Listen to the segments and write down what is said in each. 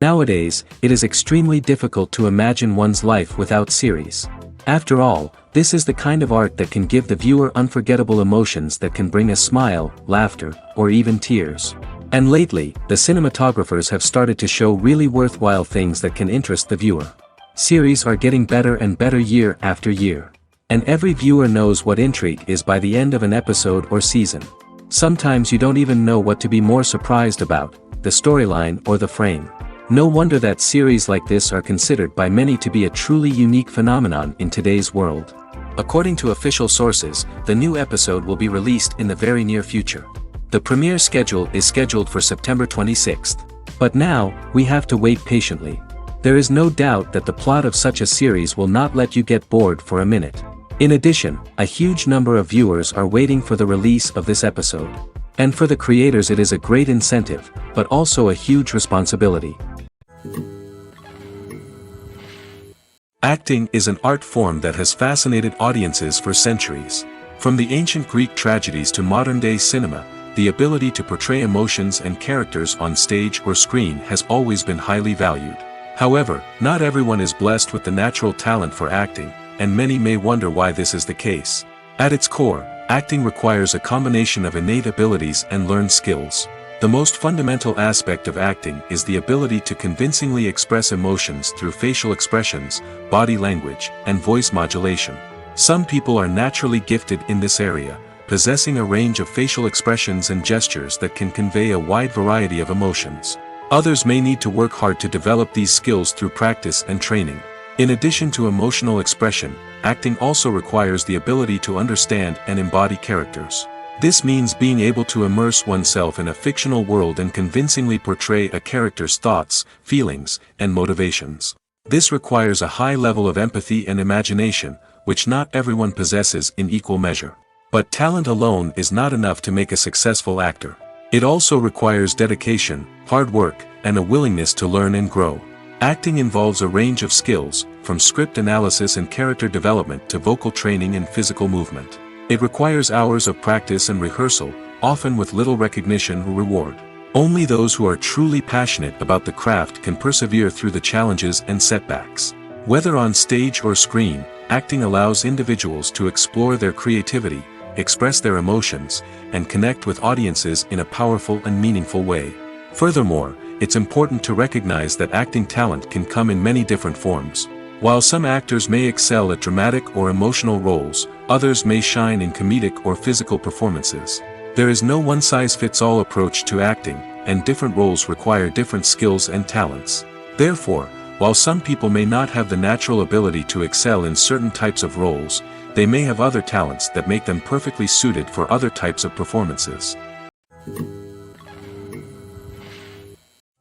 Nowadays, it is extremely difficult to imagine one's life without series. After all, this is the kind of art that can give the viewer unforgettable emotions that can bring a smile, laughter, or even tears. And lately, the cinematographers have started to show really worthwhile things that can interest the viewer. Series are getting better and better year after year. And every viewer knows what intrigue is by the end of an episode or season. Sometimes you don't even know what to be more surprised about, the storyline or the frame. No wonder that series like this are considered by many to be a truly unique phenomenon in today's world. According to official sources, the new episode will be released in the very near future. The premiere schedule is scheduled for September 26th. But now, we have to wait patiently. There is no doubt that the plot of such a series will not let you get bored for a minute. In addition, a huge number of viewers are waiting for the release of this episode. And for the creators it is a great incentive, but also a huge responsibility. Acting is an art form that has fascinated audiences for centuries. From the ancient Greek tragedies to modern-day cinema, the ability to portray emotions and characters on stage or screen has always been highly valued. However, not everyone is blessed with the natural talent for acting, and many may wonder why this is the case. At its core, acting requires a combination of innate abilities and learned skills. The most fundamental aspect of acting is the ability to convincingly express emotions through facial expressions, body language, and voice modulation. Some people are naturally gifted in this area, possessing a range of facial expressions and gestures that can convey a wide variety of emotions. Others may need to work hard to develop these skills through practice and training. In addition to emotional expression, acting also requires the ability to understand and embody characters. This means being able to immerse oneself in a fictional world and convincingly portray a character's thoughts, feelings, and motivations. This requires a high level of empathy and imagination, which not everyone possesses in equal measure. But talent alone is not enough to make a successful actor. It also requires dedication, hard work, and a willingness to learn and grow. Acting involves a range of skills, from script analysis and character development to vocal training and physical movement. It requires hours of practice and rehearsal, often with little recognition or reward. Only those who are truly passionate about the craft can persevere through the challenges and setbacks. Whether on stage or screen, acting allows individuals to explore their creativity, express their emotions, and connect with audiences in a powerful and meaningful way. Furthermore, it's important to recognize that acting talent can come in many different forms. While some actors may excel at dramatic or emotional roles, others may shine in comedic or physical performances. There is no one-size-fits-all approach to acting, and different roles require different skills and talents. Therefore, while some people may not have the natural ability to excel in certain types of roles, they may have other talents that make them perfectly suited for other types of performances.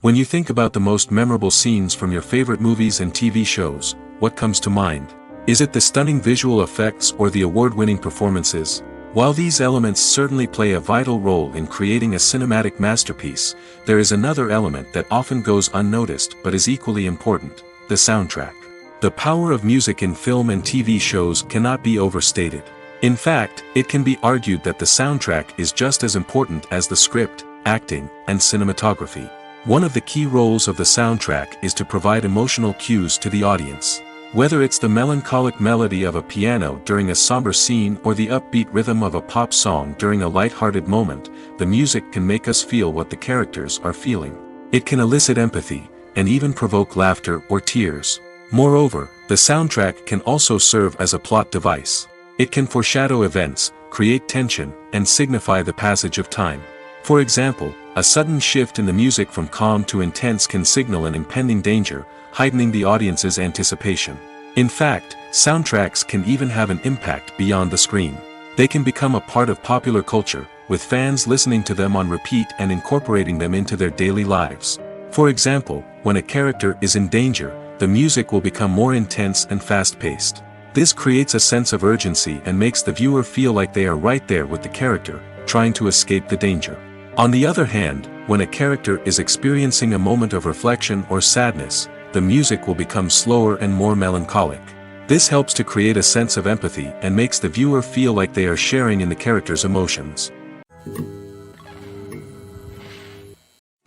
When you think about the most memorable scenes from your favorite movies and TV shows, what comes to mind? Is it the stunning visual effects or the award-winning performances? While these elements certainly play a vital role in creating a cinematic masterpiece, there is another element that often goes unnoticed but is equally important: the soundtrack. The power of music in film and TV shows cannot be overstated. In fact, it can be argued that the soundtrack is just as important as the script, acting, and cinematography. One of the key roles of the soundtrack is to provide emotional cues to the audience. Whether it's the melancholic melody of a piano during a somber scene or the upbeat rhythm of a pop song during a light-hearted moment, the music can make us feel what the characters are feeling. It can elicit empathy, and even provoke laughter or tears. Moreover, the soundtrack can also serve as a plot device. It can foreshadow events, create tension, and signify the passage of time. For example, a sudden shift in the music from calm to intense can signal an impending danger, heightening the audience's anticipation. In fact, soundtracks can even have an impact beyond the screen. They can become a part of popular culture, with fans listening to them on repeat and incorporating them into their daily lives. For example, when a character is in danger, the music will become more intense and fast-paced. This creates a sense of urgency and makes the viewer feel like they are right there with the character, trying to escape the danger. On the other hand, when a character is experiencing a moment of reflection or sadness, the music will become slower and more melancholic. This helps to create a sense of empathy and makes the viewer feel like they are sharing in the character's emotions.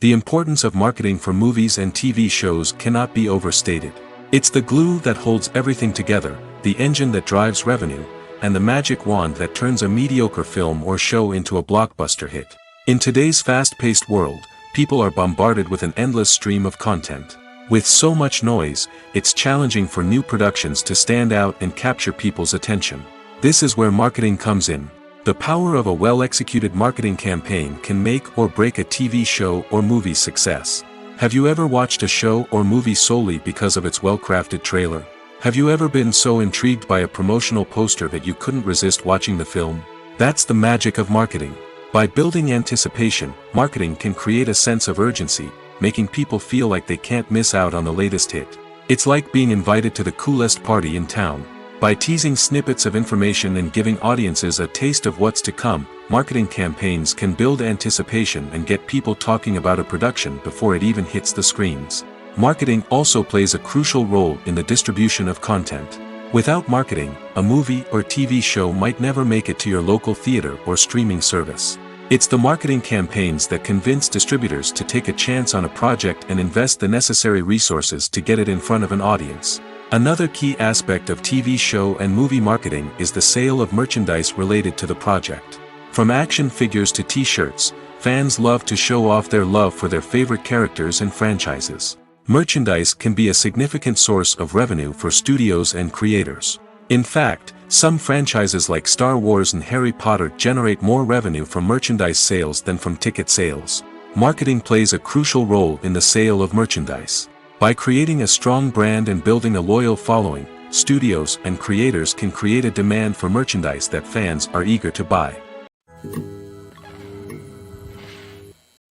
The importance of marketing for movies and TV shows cannot be overstated. It's the glue that holds everything together, the engine that drives revenue, and the magic wand that turns a mediocre film or show into a blockbuster hit. In today's fast-paced world, people are bombarded with an endless stream of content. With so much noise, it's challenging for new productions to stand out and capture people's attention. This is where marketing comes in. The power of a well-executed marketing campaign can make or break a TV show or movie's success. Have you ever watched a show or movie solely because of its well-crafted trailer? Have you ever been so intrigued by a promotional poster that you couldn't resist watching the film? That's the magic of marketing. By building anticipation, marketing can create a sense of urgency, making people feel like they can't miss out on the latest hit. It's like being invited to the coolest party in town. By teasing snippets of information and giving audiences a taste of what's to come, marketing campaigns can build anticipation and get people talking about a production before it even hits the screens. Marketing also plays a crucial role in the distribution of content. Without marketing, a movie or TV show might never make it to your local theater or streaming service. It's the marketing campaigns that convince distributors to take a chance on a project and invest the necessary resources to get it in front of an audience. Another key aspect of TV show and movie marketing is the sale of merchandise related to the project. From action figures to t-shirts, fans love to show off their love for their favorite characters and franchises. Merchandise can be a significant source of revenue for studios and creators. In fact, some franchises like Star Wars and Harry Potter generate more revenue from merchandise sales than from ticket sales. Marketing plays a crucial role in the sale of merchandise. By creating a strong brand and building a loyal following, studios and creators can create a demand for merchandise that fans are eager to buy.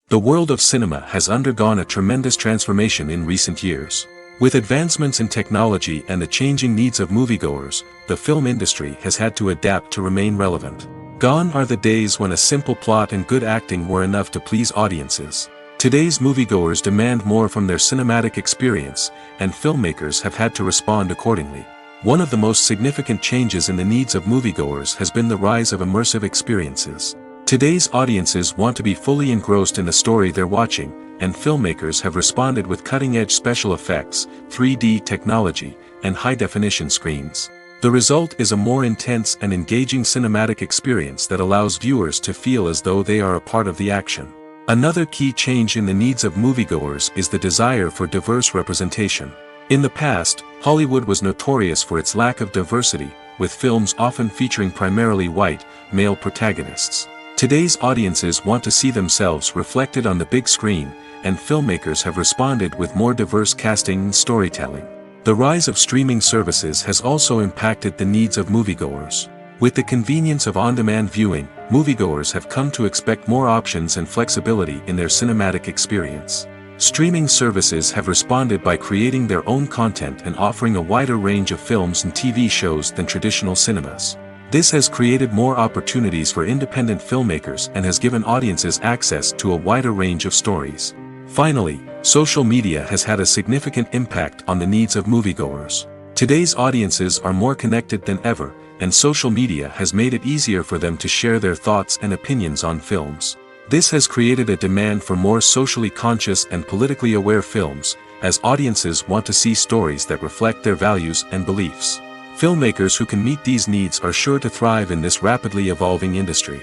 The world of cinema has undergone a tremendous transformation in recent years. With advancements in technology and the changing needs of moviegoers, the film industry has had to adapt to remain relevant. Gone are the days when a simple plot and good acting were enough to please audiences. Today's moviegoers demand more from their cinematic experience, and filmmakers have had to respond accordingly. One of the most significant changes in the needs of moviegoers has been the rise of immersive experiences. Today's audiences want to be fully engrossed in the story they're watching, and filmmakers have responded with cutting-edge special effects, 3D technology, and high-definition screens. The result is a more intense and engaging cinematic experience that allows viewers to feel as though they are a part of the action. Another key change in the needs of moviegoers is the desire for diverse representation. In the past, Hollywood was notorious for its lack of diversity, with films often featuring primarily white, male protagonists. Today's audiences want to see themselves reflected on the big screen, and filmmakers have responded with more diverse casting and storytelling. The rise of streaming services has also impacted the needs of moviegoers. With the convenience of on-demand viewing, moviegoers have come to expect more options and flexibility in their cinematic experience. Streaming services have responded by creating their own content and offering a wider range of films and TV shows than traditional cinemas. This has created more opportunities for independent filmmakers and has given audiences access to a wider range of stories. Finally, social media has had a significant impact on the needs of moviegoers. Today's audiences are more connected than ever, and social media has made it easier for them to share their thoughts and opinions on films. This has created a demand for more socially conscious and politically aware films, as audiences want to see stories that reflect their values and beliefs. Filmmakers who can meet these needs are sure to thrive in this rapidly evolving industry.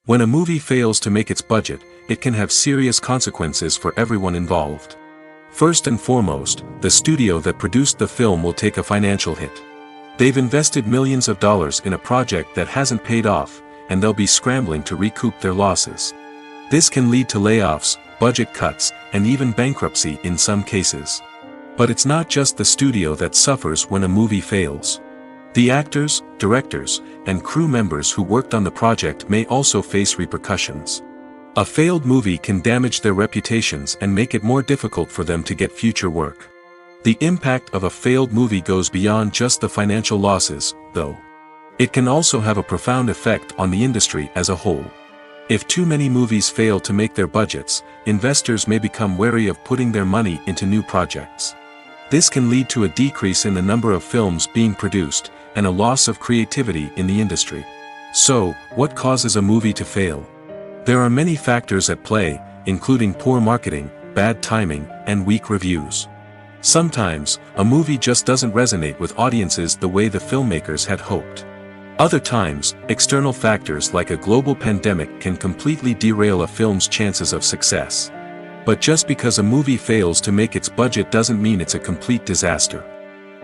When a movie fails to make its budget, it can have serious consequences for everyone involved. First and foremost, the studio that produced the film will take a financial hit. They've invested millions of dollars in a project that hasn't paid off, and they'll be scrambling to recoup their losses. This can lead to layoffs, budget cuts, and even bankruptcy in some cases. But it's not just the studio that suffers when a movie fails. The actors, directors, and crew members who worked on the project may also face repercussions. A failed movie can damage their reputations and make it more difficult for them to get future work. The impact of a failed movie goes beyond just the financial losses, though. It can also have a profound effect on the industry as a whole. If too many movies fail to make their budgets, investors may become wary of putting their money into new projects. This can lead to a decrease in the number of films being produced, and a loss of creativity in the industry. So, what causes a movie to fail? There are many factors at play, including poor marketing, bad timing, and weak reviews. Sometimes, a movie just doesn't resonate with audiences the way the filmmakers had hoped. Other times, external factors like a global pandemic can completely derail a film's chances of success. But just because a movie fails to make its budget doesn't mean it's a complete disaster.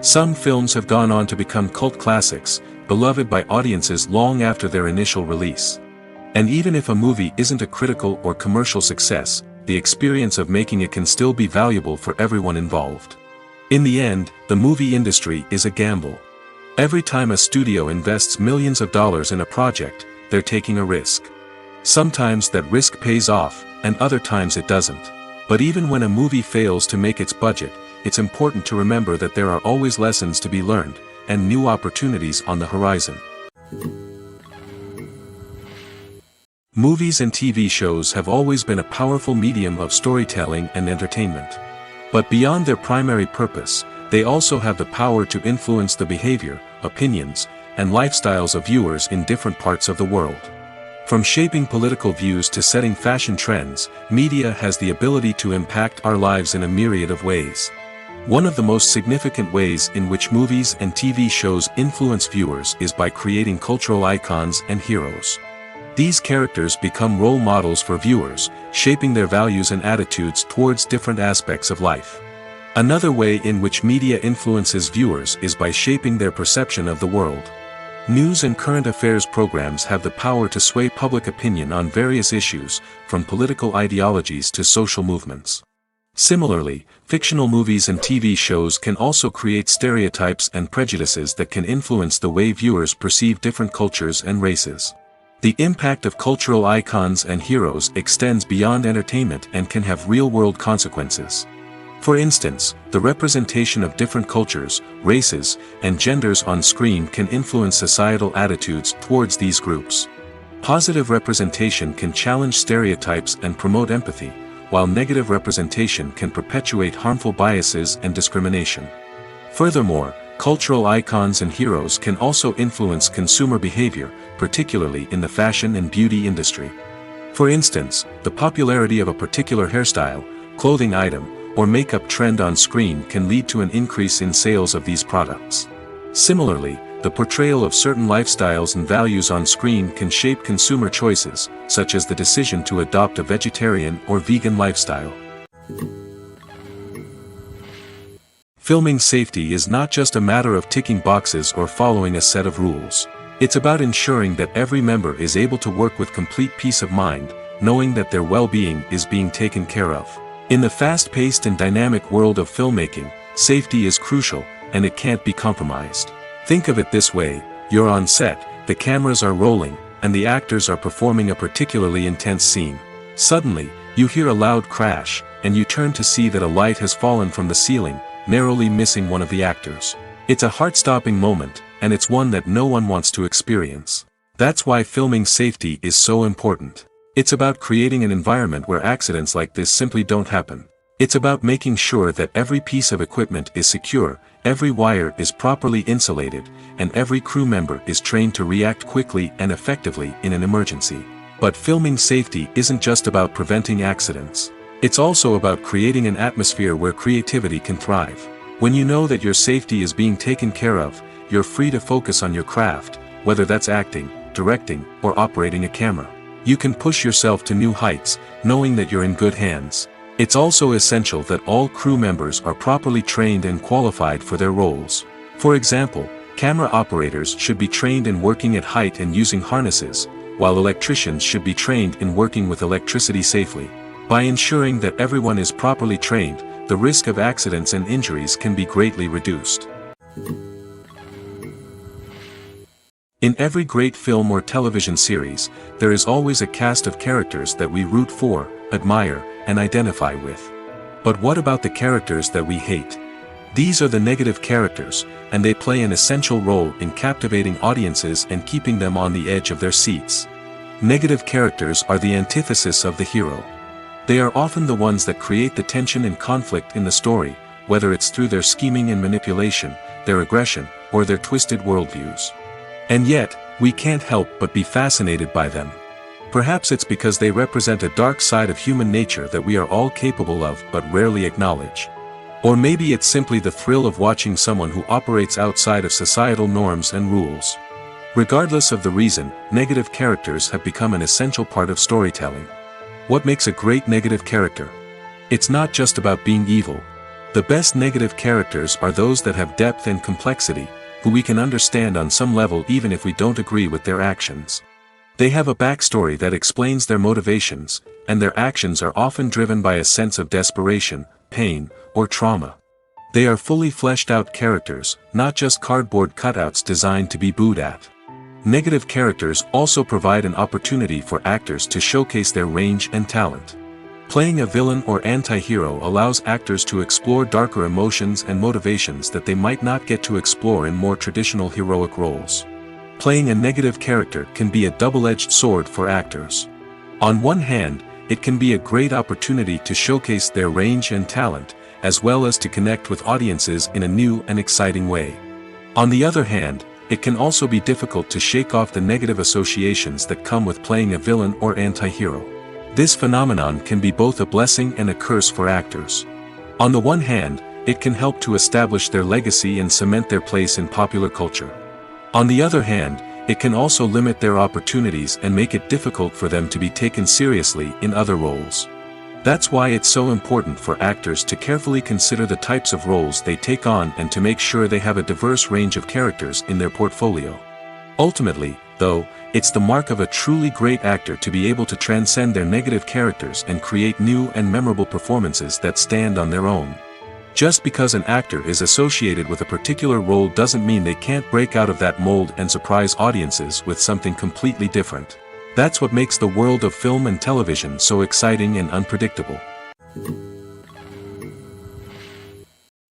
Some films have gone on to become cult classics, beloved by audiences long after their initial release. And even if a movie isn't a critical or commercial success, the experience of making it can still be valuable for everyone involved. In the end, the movie industry is a gamble. Every time a studio invests millions of dollars in a project, they're taking a risk. Sometimes that risk pays off, and other times it doesn't. But even when a movie fails to make its budget, it's important to remember that there are always lessons to be learned, and new opportunities on the horizon. Movies and TV shows have always been a powerful medium of storytelling and entertainment. But beyond their primary purpose, they also have the power to influence the behavior, opinions, and lifestyles of viewers in different parts of the world. From shaping political views to setting fashion trends, media has the ability to impact our lives in a myriad of ways. One of the most significant ways in which movies and TV shows influence viewers is by creating cultural icons and heroes. These characters become role models for viewers, shaping their values and attitudes towards different aspects of life. Another way in which media influences viewers is by shaping their perception of the world. News and current affairs programs have the power to sway public opinion on various issues, from political ideologies to social movements. Similarly, fictional movies and TV shows can also create stereotypes and prejudices that can influence the way viewers perceive different cultures and races. The impact of cultural icons and heroes extends beyond entertainment and can have real-world consequences. For instance, the representation of different cultures, races, and genders on screen can influence societal attitudes towards these groups. Positive representation can challenge stereotypes and promote empathy, while negative representation can perpetuate harmful biases and discrimination. Furthermore, cultural icons and heroes can also influence consumer behavior, particularly in the fashion and beauty industry. For instance, the popularity of a particular hairstyle, clothing item, or makeup trend on screen can lead to an increase in sales of these products. Similarly, the portrayal of certain lifestyles and values on screen can shape consumer choices, such as the decision to adopt a vegetarian or vegan lifestyle. Filming safety is not just a matter of ticking boxes or following a set of rules. It's about ensuring that every member is able to work with complete peace of mind, knowing that their well-being is being taken care of. In the fast-paced and dynamic world of filmmaking, safety is crucial, and it can't be compromised. Think of it this way: you're on set, the cameras are rolling, and the actors are performing a particularly intense scene. Suddenly, you hear a loud crash, and you turn to see that a light has fallen from the ceiling, narrowly missing one of the actors. It's a heart-stopping moment, and it's one that no one wants to experience. That's why filming safety is so important. It's about creating an environment where accidents like this simply don't happen. It's about making sure that every piece of equipment is secure, every wire is properly insulated, and every crew member is trained to react quickly and effectively in an emergency. But filming safety isn't just about preventing accidents. It's also about creating an atmosphere where creativity can thrive. When you know that your safety is being taken care of, you're free to focus on your craft, whether that's acting, directing, or operating a camera. You can push yourself to new heights, knowing that you're in good hands. It's also essential that all crew members are properly trained and qualified for their roles. For example, camera operators should be trained in working at height and using harnesses, while electricians should be trained in working with electricity safely. By ensuring that everyone is properly trained, the risk of accidents and injuries can be greatly reduced. In every great film or television series, there is always a cast of characters that we root for, admire, and identify with. But what about the characters that we hate? These are the negative characters, and they play an essential role in captivating audiences and keeping them on the edge of their seats. Negative characters are the antithesis of the hero. They are often the ones that create the tension and conflict in the story, whether it's through their scheming and manipulation, their aggression, or their twisted worldviews. And yet, we can't help but be fascinated by them. Perhaps it's because they represent a dark side of human nature that we are all capable of but rarely acknowledge. Or maybe it's simply the thrill of watching someone who operates outside of societal norms and rules. Regardless of the reason, negative characters have become an essential part of storytelling. What makes a great negative character? It's not just about being evil. The best negative characters are those that have depth and complexity, who we can understand on some level even if we don't agree with their actions. They have a backstory that explains their motivations, and their actions are often driven by a sense of desperation, pain, or trauma. They are fully fleshed out characters, not just cardboard cutouts designed to be booed at. Negative characters also provide an opportunity for actors to showcase their range and talent. Playing a villain or anti-hero allows actors to explore darker emotions and motivations that they might not get to explore in more traditional heroic roles. Playing a negative character can be a double-edged sword for actors. On one hand, it can be a great opportunity to showcase their range and talent, as well as to connect with audiences in a new and exciting way. On the other hand, it can also be difficult to shake off the negative associations that come with playing a villain or anti-hero. This phenomenon can be both a blessing and a curse for actors. On the one hand, it can help to establish their legacy and cement their place in popular culture. On the other hand, it can also limit their opportunities and make it difficult for them to be taken seriously in other roles. That's why it's so important for actors to carefully consider the types of roles they take on and to make sure they have a diverse range of characters in their portfolio. Ultimately, though, it's the mark of a truly great actor to be able to transcend their negative characters and create new and memorable performances that stand on their own. Just because an actor is associated with a particular role doesn't mean they can't break out of that mold and surprise audiences with something completely different. That's what makes the world of film and television so exciting and unpredictable.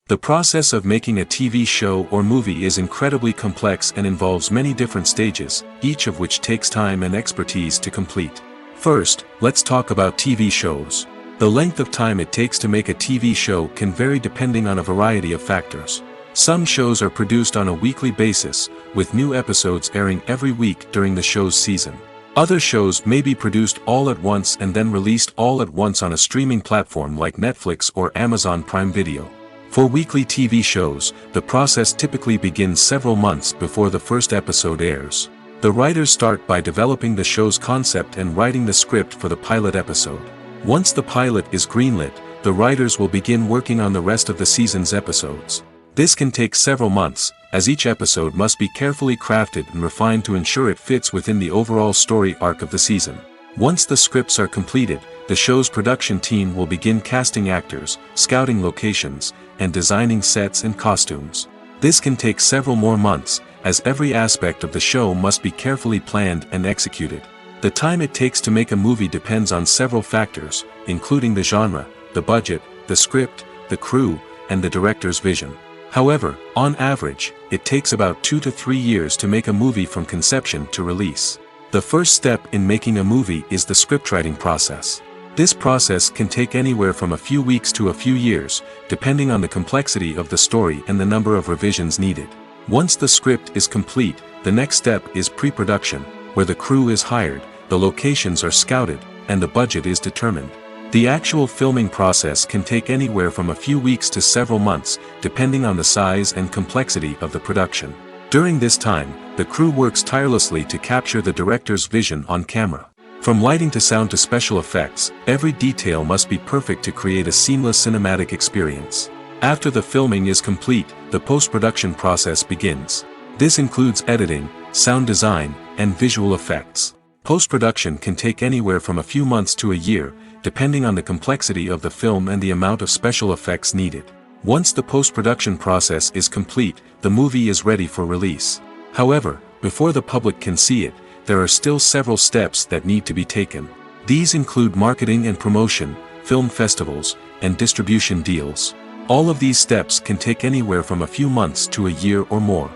The process of making a TV show or movie is incredibly complex and involves many different stages, each of which takes time and expertise to complete. First, let's talk about TV shows. The length of time it takes to make a TV show can vary depending on a variety of factors. Some shows are produced on a weekly basis, with new episodes airing every week during the show's season. Other shows may be produced all at once and then released all at once on a streaming platform like Netflix or Amazon Prime Video. For weekly TV shows, the process typically begins several months before the first episode airs. The writers start by developing the show's concept and writing the script for the pilot episode. Once the pilot is greenlit, the writers will begin working on the rest of the season's episodes. This can take several months, as each episode must be carefully crafted and refined to ensure it fits within the overall story arc of the season. Once the scripts are completed, the show's production team will begin casting actors, scouting locations, and designing sets and costumes. This can take several more months, as every aspect of the show must be carefully planned and executed. The time it takes to make a movie depends on several factors, including the genre, the budget, the script, the crew, and the director's vision. However, on average, it takes about 2 to 3 years to make a movie from conception to release. The first step in making a movie is the scriptwriting process. This process can take anywhere from a few weeks to a few years, depending on the complexity of the story and the number of revisions needed. Once the script is complete, the next step is pre-production, where the crew is hired, the locations are scouted, and the budget is determined. The actual filming process can take anywhere from a few weeks to several months, depending on the size and complexity of the production. During this time, the crew works tirelessly to capture the director's vision on camera. From lighting to sound to special effects, every detail must be perfect to create a seamless cinematic experience. After the filming is complete, the post-production process begins. This includes editing, sound design, and visual effects. Post-production can take anywhere from a few months to a year, depending on the complexity of the film and the amount of special effects needed. Once the post-production process is complete, the movie is ready for release. However, before the public can see it, there are still several steps that need to be taken. These include marketing and promotion, film festivals, and distribution deals. All of these steps can take anywhere from a few months to a year or more.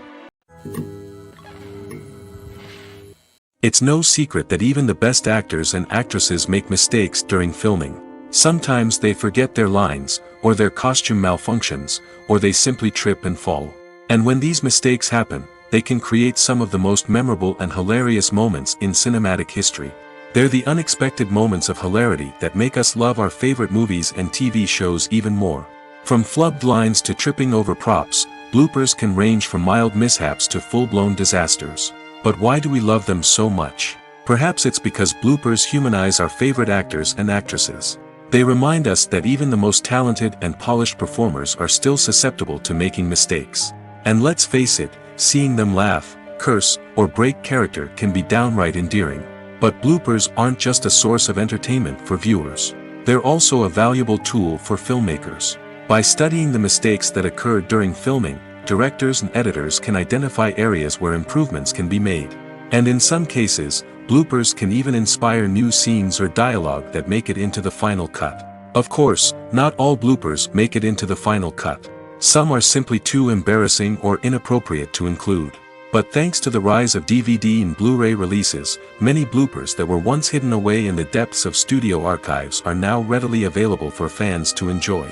It's no secret that even the best actors and actresses make mistakes during filming. Sometimes they forget their lines, or their costume malfunctions, or they simply trip and fall. And when these mistakes happen, they can create some of the most memorable and hilarious moments in cinematic history. They're the unexpected moments of hilarity that make us love our favorite movies and TV shows even more. From flubbed lines to tripping over props, bloopers can range from mild mishaps to full-blown disasters. But why do we love them so much? Perhaps it's because bloopers humanize our favorite actors and actresses. They remind us that even the most talented and polished performers are still susceptible to making mistakes. And let's face it, seeing them laugh, curse, or break character can be downright endearing. But bloopers aren't just a source of entertainment for viewers. They're also a valuable tool for filmmakers. By studying the mistakes that occurred during filming, directors and editors can identify areas where improvements can be made. And in some cases, bloopers can even inspire new scenes or dialogue that make it into the final cut. Of course, not all bloopers make it into the final cut. Some are simply too embarrassing or inappropriate to include. But thanks to the rise of DVD and Blu-ray releases, many bloopers that were once hidden away in the depths of studio archives are now readily available for fans to enjoy.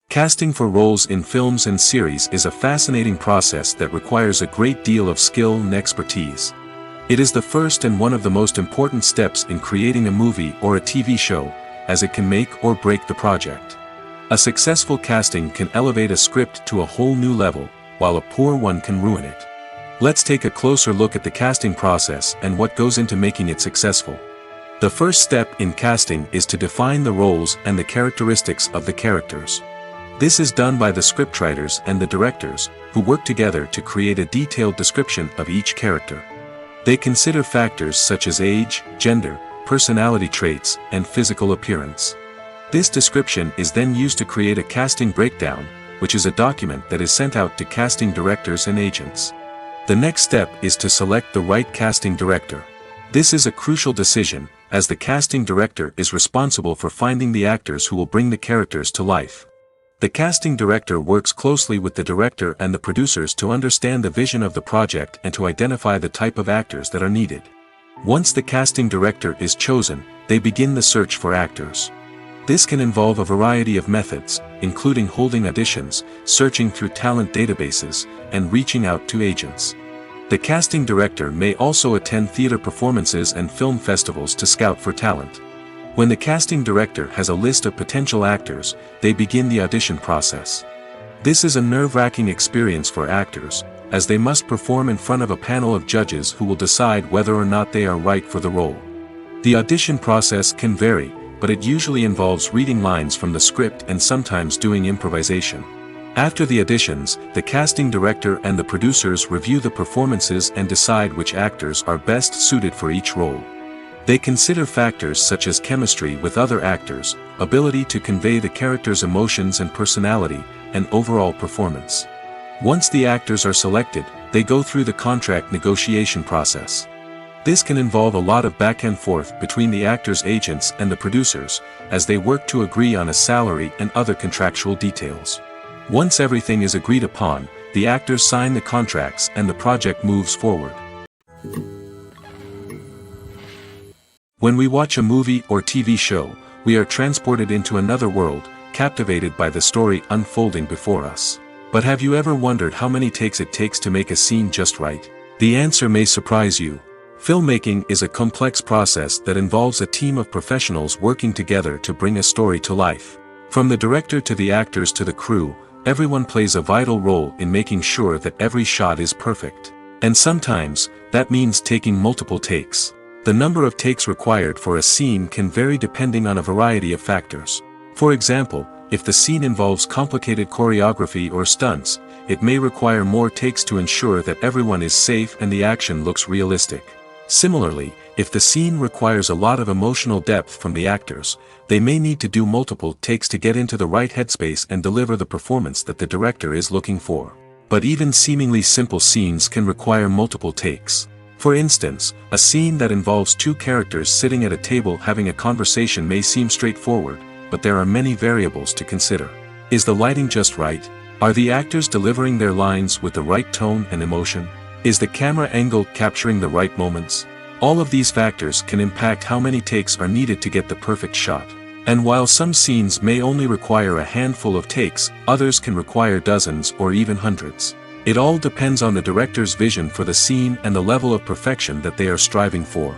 Casting for roles in films and series is a fascinating process that requires a great deal of skill and expertise. It is the first and one of the most important steps in creating a movie or a TV show, as it can make or break the project. A successful casting can elevate a script to a whole new level, while a poor one can ruin it. Let's take a closer look at the casting process and what goes into making it successful. The first step in casting is to define the roles and the characteristics of the characters. This is done by the scriptwriters and the directors, who work together to create a detailed description of each character. They consider factors such as age, gender, personality traits, and physical appearance. This description is then used to create a casting breakdown, which is a document that is sent out to casting directors and agents. The next step is to select the right casting director. This is a crucial decision, as the casting director is responsible for finding the actors who will bring the characters to life. The casting director works closely with the director and the producers to understand the vision of the project and to identify the type of actors that are needed. Once the casting director is chosen, they begin the search for actors. This can involve a variety of methods, including holding auditions, searching through talent databases, and reaching out to agents. The casting director may also attend theater performances and film festivals to scout for talent. When the casting director has a list of potential actors, they begin the audition process. This is a nerve-wracking experience for actors, as they must perform in front of a panel of judges who will decide whether or not they are right for the role. The audition process can vary, but it usually involves reading lines from the script and sometimes doing improvisation. After the auditions, the casting director and the producers review the performances and decide which actors are best suited for each role. They consider factors such as chemistry with other actors, ability to convey the character's emotions and personality, and overall performance. Once the actors are selected, they go through the contract negotiation process. This can involve a lot of back and forth between the actors' agents and the producers, as they work to agree on a salary and other contractual details. Once everything is agreed upon, the actors sign the contracts and the project moves forward. When we watch a movie or TV show, we are transported into another world, captivated by the story unfolding before us. But have you ever wondered how many takes it takes to make a scene just right? The answer may surprise you. Filmmaking is a complex process that involves a team of professionals working together to bring a story to life. From the director to the actors to the crew, everyone plays a vital role in making sure that every shot is perfect. And sometimes, that means taking multiple takes. The number of takes required for a scene can vary depending on a variety of factors. For example, if the scene involves complicated choreography or stunts, it may require more takes to ensure that everyone is safe and the action looks realistic. Similarly, if the scene requires a lot of emotional depth from the actors, they may need to do multiple takes to get into the right headspace and deliver the performance that the director is looking for. But even seemingly simple scenes can require multiple takes. For instance, a scene that involves two characters sitting at a table having a conversation may seem straightforward, but there are many variables to consider. Is the lighting just right? Are the actors delivering their lines with the right tone and emotion? Is the camera angle capturing the right moments? All of these factors can impact how many takes are needed to get the perfect shot. And while some scenes may only require a handful of takes, others can require dozens or even hundreds. It all depends on the director's vision for the scene and the level of perfection that they are striving for.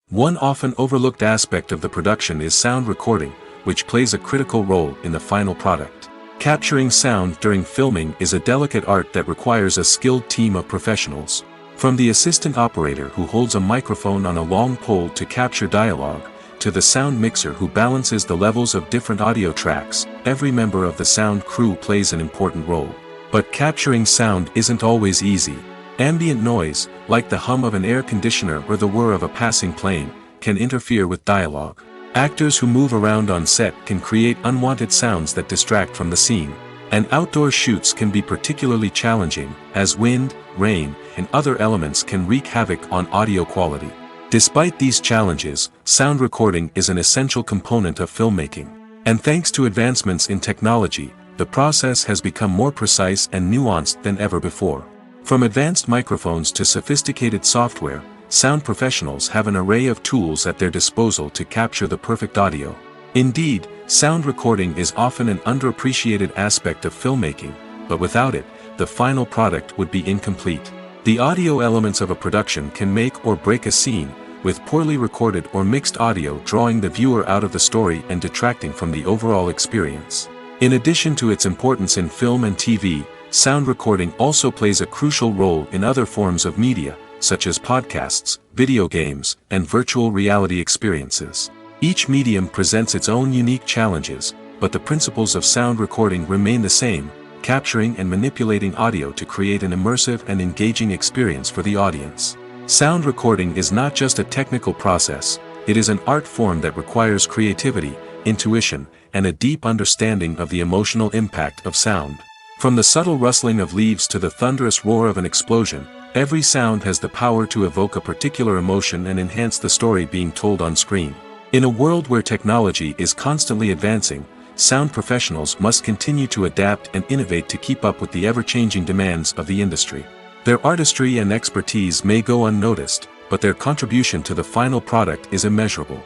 One often overlooked aspect of the production is sound recording, which plays a critical role in the final product. Capturing sound during filming is a delicate art that requires a skilled team of professionals. From the assistant operator who holds a microphone on a long pole to capture dialogue, to the sound mixer who balances the levels of different audio tracks, every member of the sound crew plays an important role. But capturing sound isn't always easy. Ambient noise, like the hum of an air conditioner or the whir of a passing plane, can interfere with dialogue. Actors who move around on set can create unwanted sounds that distract from the scene. And outdoor shoots can be particularly challenging, as wind, rain, and other elements can wreak havoc on audio quality. Despite these challenges, sound recording is an essential component of filmmaking. And thanks to advancements in technology, the process has become more precise and nuanced than ever before. From advanced microphones to sophisticated software, sound professionals have an array of tools at their disposal to capture the perfect audio. Indeed, sound recording is often an underappreciated aspect of filmmaking, but without it, the final product would be incomplete. The audio elements of a production can make or break a scene, with poorly recorded or mixed audio drawing the viewer out of the story and detracting from the overall experience. In addition to its importance in film and TV, sound recording also plays a crucial role in other forms of media, such as podcasts, video games, and virtual reality experiences. Each medium presents its own unique challenges, but the principles of sound recording remain the same, capturing and manipulating audio to create an immersive and engaging experience for the audience. Sound recording is not just a technical process, it is an art form that requires creativity, intuition, and a deep understanding of the emotional impact of sound. From the subtle rustling of leaves to the thunderous roar of an explosion, every sound has the power to evoke a particular emotion and enhance the story being told on screen. In a world where technology is constantly advancing, sound professionals must continue to adapt and innovate to keep up with the ever-changing demands of the industry. Their artistry and expertise may go unnoticed, but their contribution to the final product is immeasurable.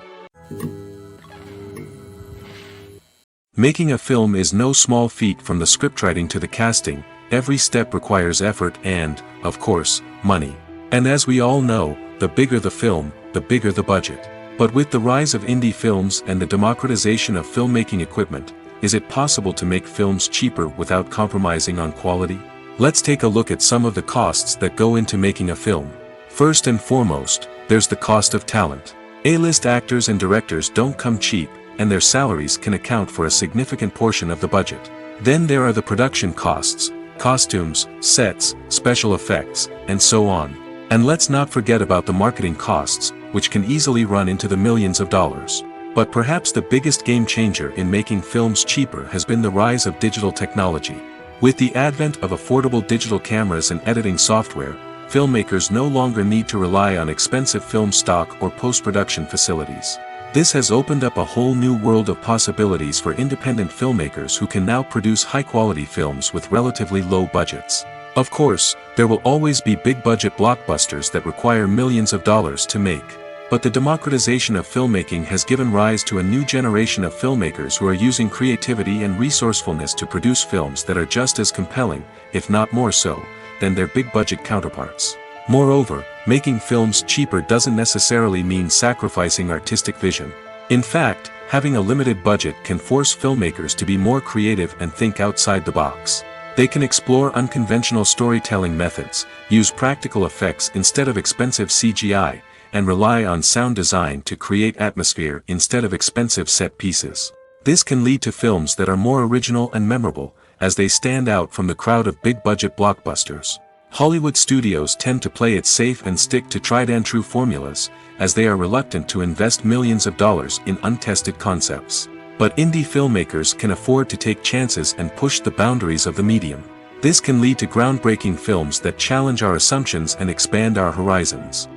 Making a film is no small feat. From the scriptwriting to the casting, every step requires effort and, of course, money. And as we all know, the bigger the film, the bigger the budget. But with the rise of indie films and the democratization of filmmaking equipment, is it possible to make films cheaper without compromising on quality? Let's take a look at some of the costs that go into making a film. First and foremost, there's the cost of talent. A-list actors and directors don't come cheap, and their salaries can account for a significant portion of the budget. Then there are the production costs, costumes, sets, special effects, and so on. And let's not forget about the marketing costs, which can easily run into the millions of dollars. But perhaps the biggest game changer in making films cheaper has been the rise of digital technology. With the advent of affordable digital cameras and editing software, filmmakers no longer need to rely on expensive film stock or post-production facilities. This has opened up a whole new world of possibilities for independent filmmakers who can now produce high-quality films with relatively low budgets. Of course, there will always be big-budget blockbusters that require millions of dollars to make. But the democratization of filmmaking has given rise to a new generation of filmmakers who are using creativity and resourcefulness to produce films that are just as compelling, if not more so, than their big-budget counterparts. Moreover, making films cheaper doesn't necessarily mean sacrificing artistic vision. In fact, having a limited budget can force filmmakers to be more creative and think outside the box. They can explore unconventional storytelling methods, use practical effects instead of expensive CGI, and rely on sound design to create atmosphere instead of expensive set pieces. This can lead to films that are more original and memorable, as they stand out from the crowd of big-budget blockbusters. Hollywood studios tend to play it safe and stick to tried-and-true formulas, as they are reluctant to invest millions of dollars in untested concepts. But indie filmmakers can afford to take chances and push the boundaries of the medium. This can lead to groundbreaking films that challenge our assumptions and expand our horizons.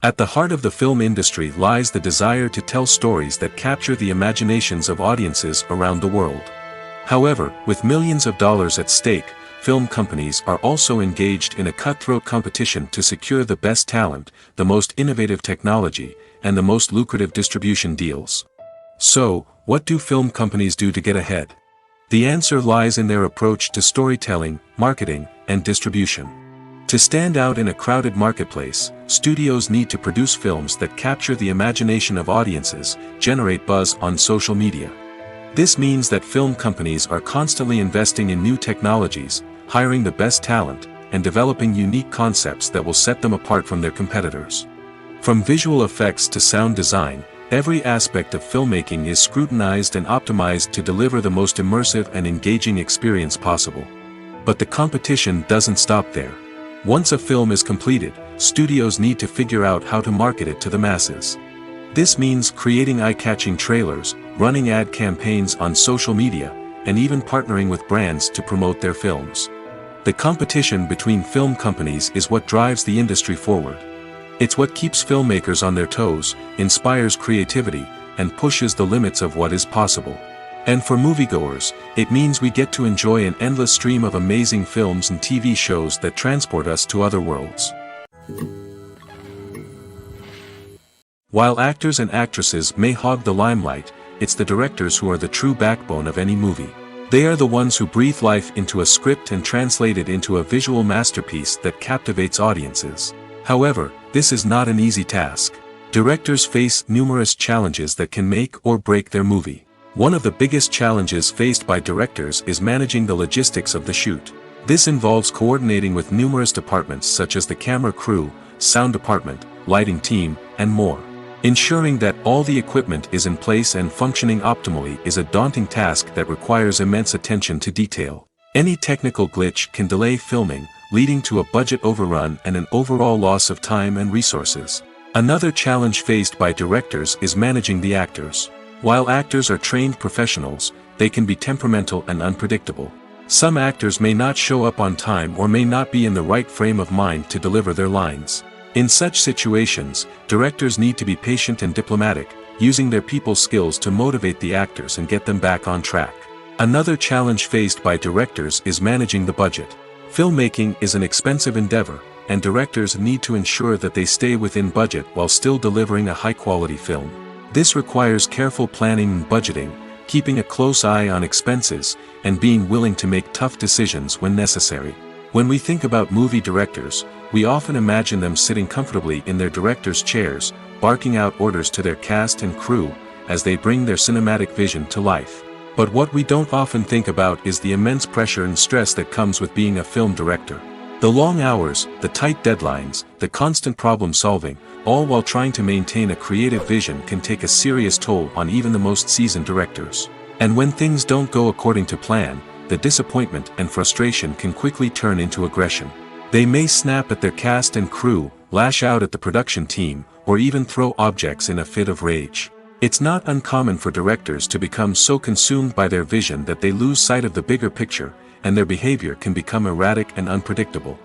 At the heart of the film industry lies the desire to tell stories that capture the imaginations of audiences around the world. However, with millions of dollars at stake, film companies are also engaged in a cutthroat competition to secure the best talent, the most innovative technology, and the most lucrative distribution deals. So, What do film companies do to get ahead? The answer lies in their approach to storytelling, marketing, and distribution. To stand out in a crowded marketplace, studios need to produce films that capture the imagination of audiences, generate buzz on social media. This means that film companies are constantly investing in new technologies, hiring the best talent, and developing unique concepts that will set them apart from their competitors. From visual effects to sound design, every aspect of filmmaking is scrutinized and optimized to deliver the most immersive and engaging experience possible. But the competition doesn't stop there. Once a film is completed, studios need to figure out how to market it to the masses. This means creating eye-catching trailers, running ad campaigns on social media, and even partnering with brands to promote their films. The competition between film companies is what drives the industry forward. It's what keeps filmmakers on their toes, inspires creativity, and pushes the limits of what is possible. And for moviegoers, it means we get to enjoy an endless stream of amazing films and TV shows that transport us to other worlds. While actors and actresses may hog the limelight, it's the directors who are the true backbone of any movie. They are the ones who breathe life into a script and translate it into a visual masterpiece that captivates audiences. However, this is not an easy task. Directors face numerous challenges that can make or break their movie. One of the biggest challenges faced by directors is managing the logistics of the shoot. This involves coordinating with numerous departments such as the camera crew, sound department, lighting team, and more. Ensuring that all the equipment is in place and functioning optimally is a daunting task that requires immense attention to detail. Any technical glitch can delay filming, leading to a budget overrun and an overall loss of time and resources. Another challenge faced by directors is managing the actors. While actors are trained professionals, they can be temperamental and unpredictable. Some actors may not show up on time or may not be in the right frame of mind to deliver their lines. In such situations, directors need to be patient and diplomatic, using their people skills to motivate the actors and get them back on track. Another challenge faced by directors is managing the budget. Filmmaking is an expensive endeavor, and directors need to ensure that they stay within budget while still delivering a high-quality film. This requires careful planning and budgeting, keeping a close eye on expenses, and being willing to make tough decisions when necessary. When we think about movie directors, we often imagine them sitting comfortably in their director's chairs, barking out orders to their cast and crew, as they bring their cinematic vision to life. But what we don't often think about is the immense pressure and stress that comes with being a film director. The long hours, the tight deadlines, the constant problem solving, all while trying to maintain a creative vision can take a serious toll on even the most seasoned directors. And when things don't go according to plan, the disappointment and frustration can quickly turn into aggression. They may snap at their cast and crew, lash out at the production team, or even throw objects in a fit of rage. It's not uncommon for directors to become so consumed by their vision that they lose sight of the bigger picture, and their behavior can become erratic and unpredictable.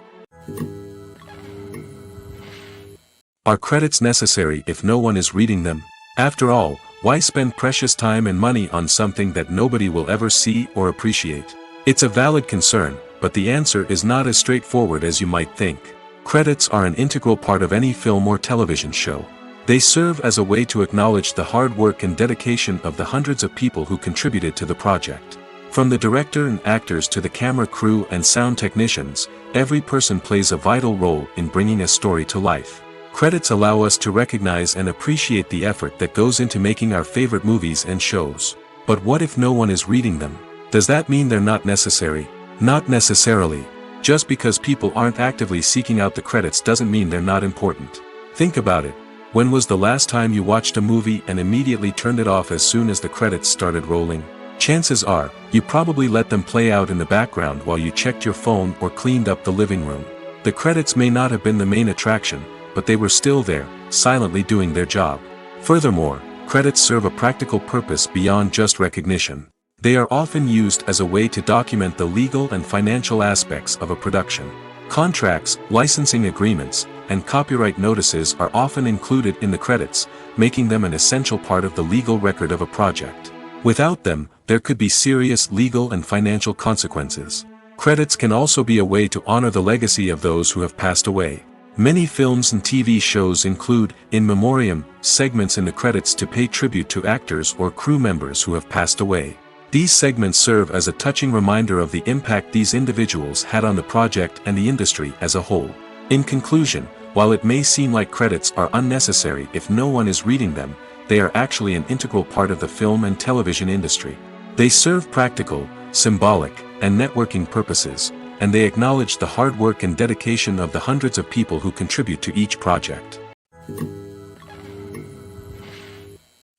Are credits necessary if no one is reading them? After all, why spend precious time and money on something that nobody will ever see or appreciate? It's a valid concern, but the answer is not as straightforward as you might think. Credits are an integral part of any film or television show. They serve as a way to acknowledge the hard work and dedication of the hundreds of people who contributed to the project. From the director and actors to the camera crew and sound technicians, every person plays a vital role in bringing a story to life. Credits allow us to recognize and appreciate the effort that goes into making our favorite movies and shows. But what if no one is reading them? Does that mean they're not necessary? Not necessarily. Just because people aren't actively seeking out the credits doesn't mean they're not important. Think about it. When was the last time you watched a movie and immediately turned it off as soon as the credits started rolling? Chances are, you probably let them play out in the background while you checked your phone or cleaned up the living room. The credits may not have been the main attraction, but they were still there, silently doing their job. Furthermore, credits serve a practical purpose beyond just recognition. They are often used as a way to document the legal and financial aspects of a production. Contracts, licensing agreements, and copyright notices are often included in the credits, making them an essential part of the legal record of a project. Without them, there could be serious legal and financial consequences. Credits can also be a way to honor the legacy of those who have passed away. Many films and TV shows include, in memoriam, segments in the credits to pay tribute to actors or crew members who have passed away. These segments serve as a touching reminder of the impact these individuals had on the project and the industry as a whole. In conclusion, while it may seem like credits are unnecessary if no one is reading them, they are actually an integral part of the film and television industry. They serve practical, symbolic, and networking purposes, and they acknowledge the hard work and dedication of the hundreds of people who contribute to each project.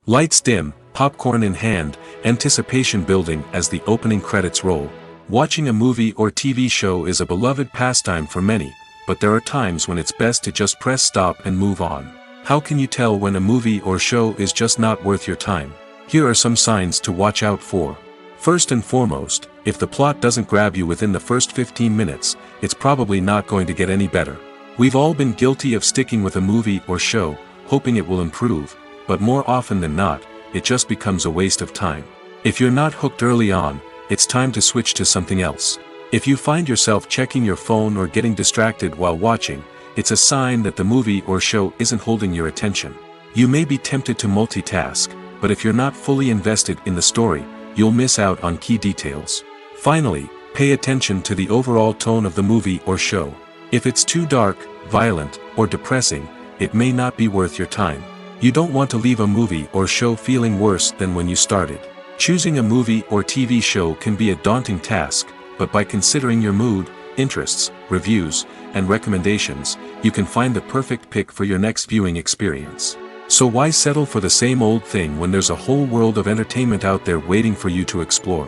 Lights dim, popcorn in hand, anticipation building as the opening credits roll. Watching a movie or TV show is a beloved pastime for many, but there are times when it's best to just press stop and move on. How can you tell when a movie or show is just not worth your time? Here are some signs to watch out for. First and foremost, if the plot doesn't grab you within the first 15 minutes, it's probably not going to get any better. We've all been guilty of sticking with a movie or show, hoping it will improve, but more often than not, it just becomes a waste of time. If you're not hooked early on, it's time to switch to something else. If you find yourself checking your phone or getting distracted while watching, it's a sign that the movie or show isn't holding your attention. You may be tempted to multitask, but if you're not fully invested in the story, you'll miss out on key details. Finally, pay attention to the overall tone of the movie or show. If it's too dark, violent, or depressing, it may not be worth your time. You don't want to leave a movie or show feeling worse than when you started. Choosing a movie or TV show can be a daunting task, but by considering your mood, interests, reviews, and recommendations, you can find the perfect pick for your next viewing experience. So why settle for the same old thing when there's a whole world of entertainment out there waiting for you to explore?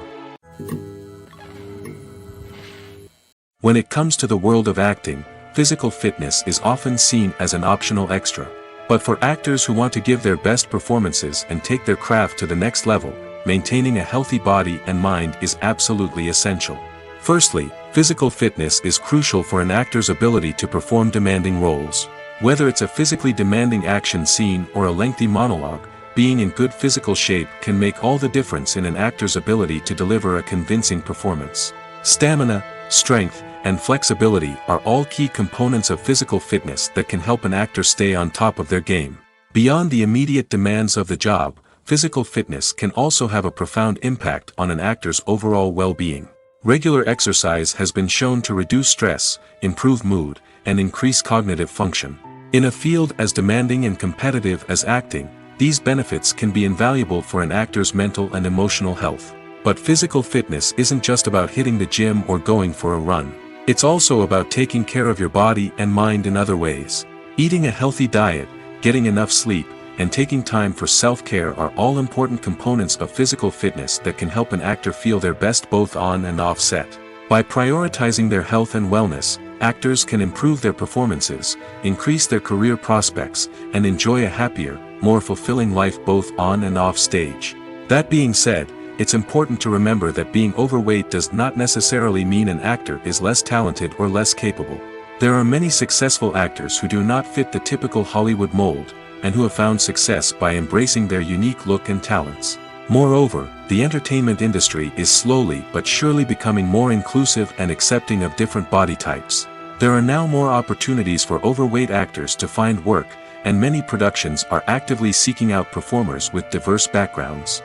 When it comes to the world of acting, physical fitness is often seen as an optional extra. But for actors who want to give their best performances and take their craft to the next level, maintaining a healthy body and mind is absolutely essential. Firstly, physical fitness is crucial for an actor's ability to perform demanding roles. Whether it's a physically demanding action scene or a lengthy monologue, being in good physical shape can make all the difference in an actor's ability to deliver a convincing performance. Stamina, strength, and flexibility are all key components of physical fitness that can help an actor stay on top of their game. Beyond the immediate demands of the job, physical fitness can also have a profound impact on an actor's overall well-being. Regular exercise has been shown to reduce stress, improve mood, and increase cognitive function. In a field as demanding and competitive as acting, these benefits can be invaluable for an actor's mental and emotional health. But physical fitness isn't just about hitting the gym or going for a run. It's also about taking care of your body and mind in other ways. Eating a healthy diet, getting enough sleep, and taking time for self-care are all important components of physical fitness that can help an actor feel their best both on and off set. By prioritizing their health and wellness, actors can improve their performances, increase their career prospects, and enjoy a happier, more fulfilling life both on and off stage. That being said, it's important to remember that being overweight does not necessarily mean an actor is less talented or less capable. There are many successful actors who do not fit the typical Hollywood mold, and who have found success by embracing their unique look and talents. Moreover, the entertainment industry is slowly but surely becoming more inclusive and accepting of different body types. There are now more opportunities for overweight actors to find work, and many productions are actively seeking out performers with diverse backgrounds.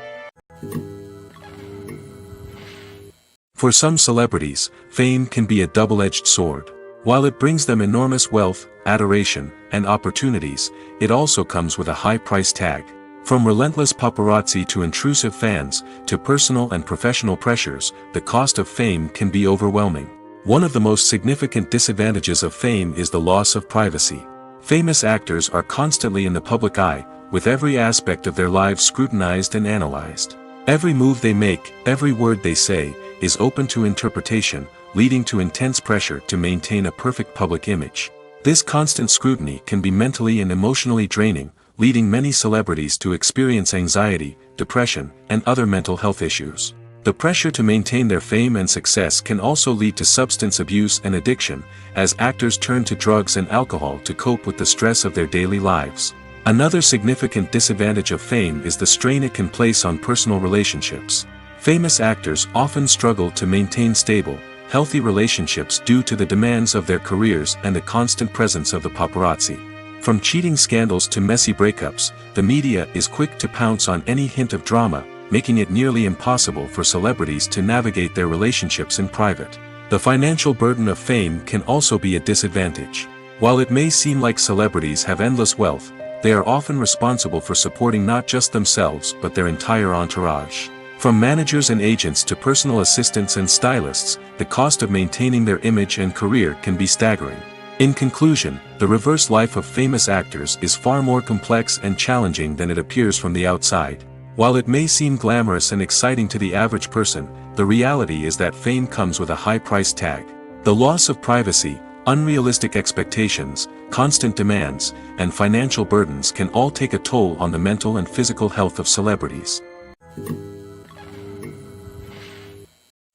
For some celebrities, fame can be a double-edged sword. While it brings them enormous wealth, adoration, and opportunities, it also comes with a high price tag. From relentless paparazzi to intrusive fans, to personal and professional pressures, the cost of fame can be overwhelming. One of the most significant disadvantages of fame is the loss of privacy. Famous actors are constantly in the public eye, with every aspect of their lives scrutinized and analyzed. Every move they make, every word they say, is open to interpretation, leading to intense pressure to maintain a perfect public image. This constant scrutiny can be mentally and emotionally draining, leading many celebrities to experience anxiety, depression, and other mental health issues. The pressure to maintain their fame and success can also lead to substance abuse and addiction, as actors turn to drugs and alcohol to cope with the stress of their daily lives. Another significant disadvantage of fame is the strain it can place on personal relationships. Famous actors often struggle to maintain stable, healthy relationships due to the demands of their careers and the constant presence of the paparazzi. From cheating scandals to messy breakups, the media is quick to pounce on any hint of drama, making it nearly impossible for celebrities to navigate their relationships in private. The financial burden of fame can also be a disadvantage. While it may seem like celebrities have endless wealth, they are often responsible for supporting not just themselves but their entire entourage. From managers and agents to personal assistants and stylists, the cost of maintaining their image and career can be staggering. In conclusion, the reverse life of famous actors is far more complex and challenging than it appears from the outside. While it may seem glamorous and exciting to the average person, the reality is that fame comes with a high price tag. The loss of privacy, unrealistic expectations, constant demands, and financial burdens can all take a toll on the mental and physical health of celebrities.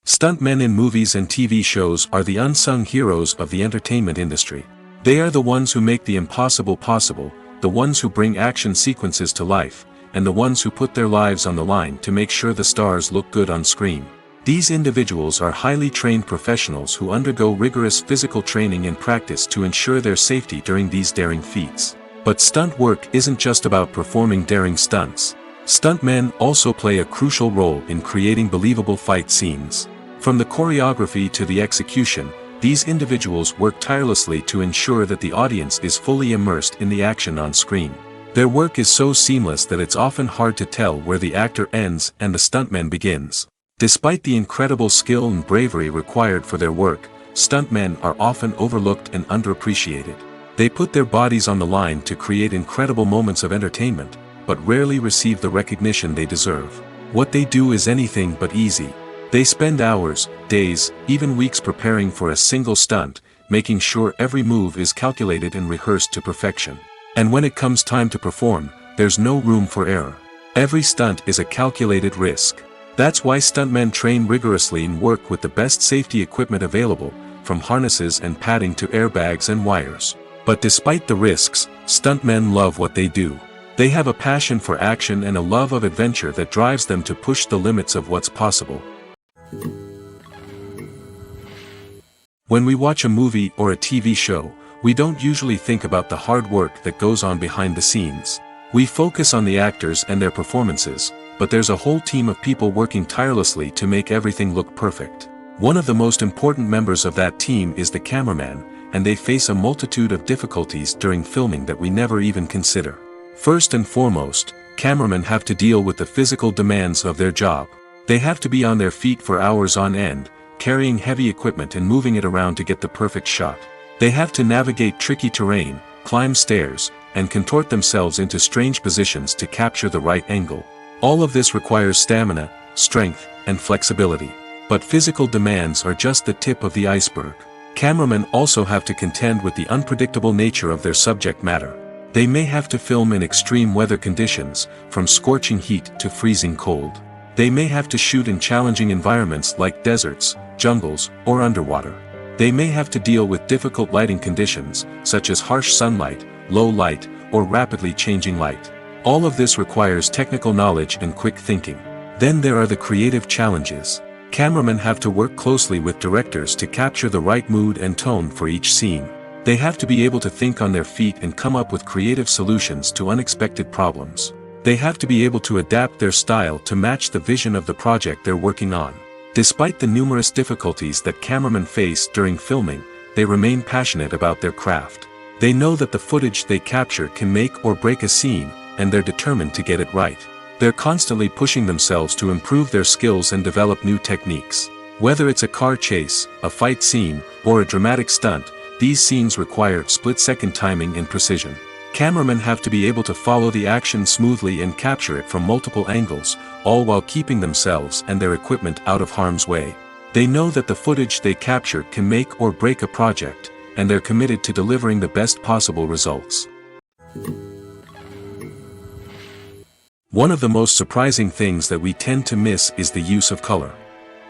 Stuntmen in movies and TV shows are the unsung heroes of the entertainment industry. They are the ones who make the impossible possible, the ones who bring action sequences to life, and the ones who put their lives on the line to make sure the stars look good on screen. These individuals are highly trained professionals who undergo rigorous physical training and practice to ensure their safety during these daring feats. But stunt work isn't just about performing daring stunts. Stuntmen also play a crucial role in creating believable fight scenes. From the choreography to the execution, these individuals work tirelessly to ensure that the audience is fully immersed in the action on screen. Their work is so seamless that it's often hard to tell where the actor ends and the stuntman begins. Despite the incredible skill and bravery required for their work, stuntmen are often overlooked and underappreciated. They put their bodies on the line to create incredible moments of entertainment, but rarely receive the recognition they deserve. What they do is anything but easy. They spend hours, days, even weeks preparing for a single stunt, making sure every move is calculated and rehearsed to perfection. And when it comes time to perform, there's no room for error. Every stunt is a calculated risk. That's why stuntmen train rigorously and work with the best safety equipment available, from harnesses and padding to airbags and wires. But despite the risks, stuntmen love what they do. They have a passion for action and a love of adventure that drives them to push the limits of what's possible. When we watch a movie or a TV show, we don't usually think about the hard work that goes on behind the scenes. We focus on the actors and their performances, but there's a whole team of people working tirelessly to make everything look perfect. One of the most important members of that team is the cameraman, and they face a multitude of difficulties during filming that we never even consider. First and foremost, cameramen have to deal with the physical demands of their job. They have to be on their feet for hours on end, carrying heavy equipment and moving it around to get the perfect shot. They have to navigate tricky terrain, climb stairs, and contort themselves into strange positions to capture the right angle. All of this requires stamina, strength, and flexibility. But physical demands are just the tip of the iceberg. Cameramen also have to contend with the unpredictable nature of their subject matter. They may have to film in extreme weather conditions, from scorching heat to freezing cold. They may have to shoot in challenging environments like deserts, jungles, or underwater. They may have to deal with difficult lighting conditions, such as harsh sunlight, low light, or rapidly changing light. All of this requires technical knowledge and quick thinking. Then there are the creative challenges. Cameramen have to work closely with directors to capture the right mood and tone for each scene. They have to be able to think on their feet and come up with creative solutions to unexpected problems. They have to be able to adapt their style to match the vision of the project they're working on. Despite the numerous difficulties that cameramen face during filming, they remain passionate about their craft. They know that the footage they capture can make or break a scene, and they're determined to get it right. They're constantly pushing themselves to improve their skills and develop new techniques. Whether it's a car chase, a fight scene, or a dramatic stunt, these scenes require split-second timing and precision. Cameramen have to be able to follow the action smoothly and capture it from multiple angles, all while keeping themselves and their equipment out of harm's way. They know that the footage they capture can make or break a project, and they're committed to delivering the best possible results. One of the most surprising things that we tend to miss is the use of color.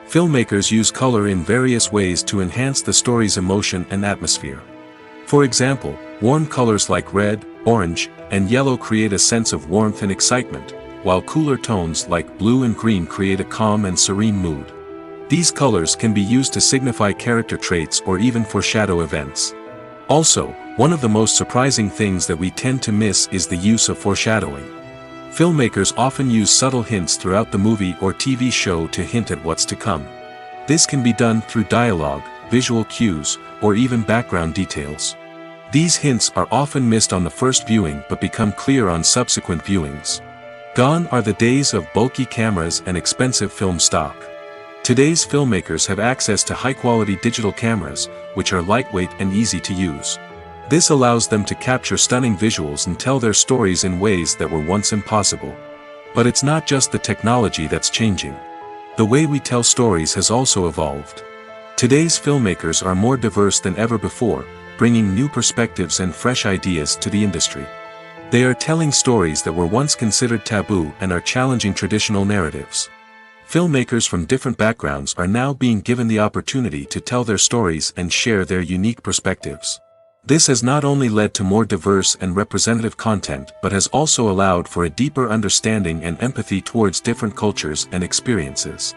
Filmmakers use color in various ways to enhance the story's emotion and atmosphere. For example, warm colors like red, orange, and yellow create a sense of warmth and excitement, while cooler tones like blue and green create a calm and serene mood. These colors can be used to signify character traits or even foreshadow events. Also, one of the most surprising things that we tend to miss is the use of foreshadowing. Filmmakers often use subtle hints throughout the movie or TV show to hint at what's to come. This can be done through dialogue, visual cues, or even background details. These hints are often missed on the first viewing but become clear on subsequent viewings. Gone are the days of bulky cameras and expensive film stock. Today's filmmakers have access to high-quality digital cameras, which are lightweight and easy to use. This allows them to capture stunning visuals and tell their stories in ways that were once impossible. But it's not just the technology that's changing. The way we tell stories has also evolved. Today's filmmakers are more diverse than ever before, bringing new perspectives and fresh ideas to the industry. They are telling stories that were once considered taboo and are challenging traditional narratives. Filmmakers from different backgrounds are now being given the opportunity to tell their stories and share their unique perspectives. This has not only led to more diverse and representative content but has also allowed for a deeper understanding and empathy towards different cultures and experiences.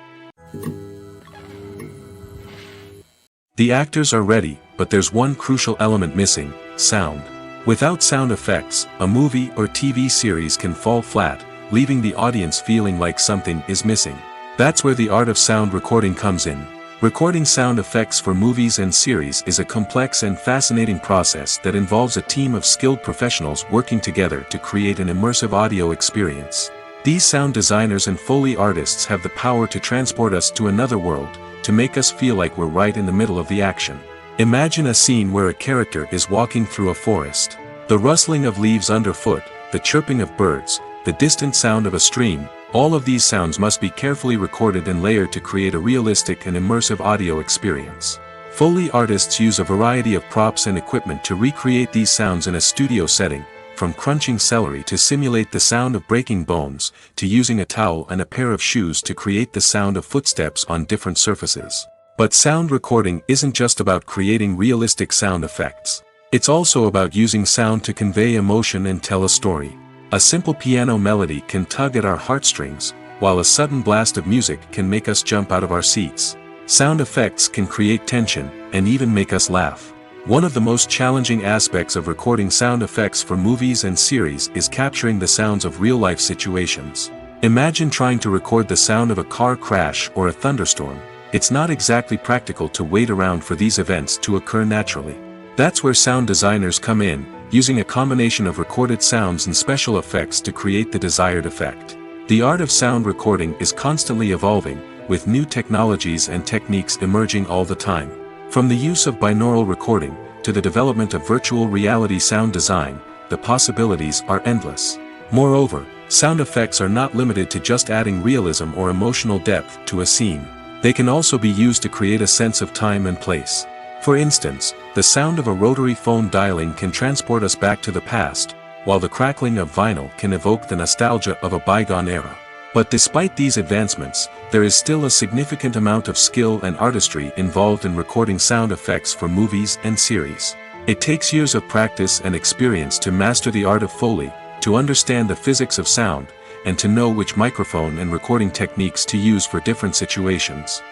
The actors are ready, but there's one crucial element missing: sound. Without sound effects, a movie or TV series can fall flat, leaving the audience feeling like something is missing. That's where the art of sound recording comes in. Recording sound effects for movies and series is a complex and fascinating process that involves a team of skilled professionals working together to create an immersive audio experience. These sound designers and Foley artists have the power to transport us to another world, to make us feel like we're right in the middle of the action. Imagine a scene where a character is walking through a forest. The rustling of leaves underfoot, the chirping of birds, the distant sound of a stream, all of these sounds must be carefully recorded and layered to create a realistic and immersive audio experience. Foley artists use a variety of props and equipment to recreate these sounds in a studio setting, from crunching celery to simulate the sound of breaking bones, to using a towel and a pair of shoes to create the sound of footsteps on different surfaces. But sound recording isn't just about creating realistic sound effects. It's also about using sound to convey emotion and tell a story. A simple piano melody can tug at our heartstrings, while a sudden blast of music can make us jump out of our seats. Sound effects can create tension, and even make us laugh. One of the most challenging aspects of recording sound effects for movies and series is capturing the sounds of real-life situations. Imagine trying to record the sound of a car crash or a thunderstorm. It's not exactly practical to wait around for these events to occur naturally. That's where sound designers come in, using a combination of recorded sounds and special effects to create the desired effect. The art of sound recording is constantly evolving, with new technologies and techniques emerging all the time. From the use of binaural recording, to the development of virtual reality sound design, the possibilities are endless. Moreover, sound effects are not limited to just adding realism or emotional depth to a scene. They can also be used to create a sense of time and place. For instance, the sound of a rotary phone dialing can transport us back to the past, while the crackling of vinyl can evoke the nostalgia of a bygone era. But despite these advancements, there is still a significant amount of skill and artistry involved in recording sound effects for movies and series. It takes years of practice and experience to master the art of Foley, to understand the physics of sound, and to know which microphone and recording techniques to use for different situations.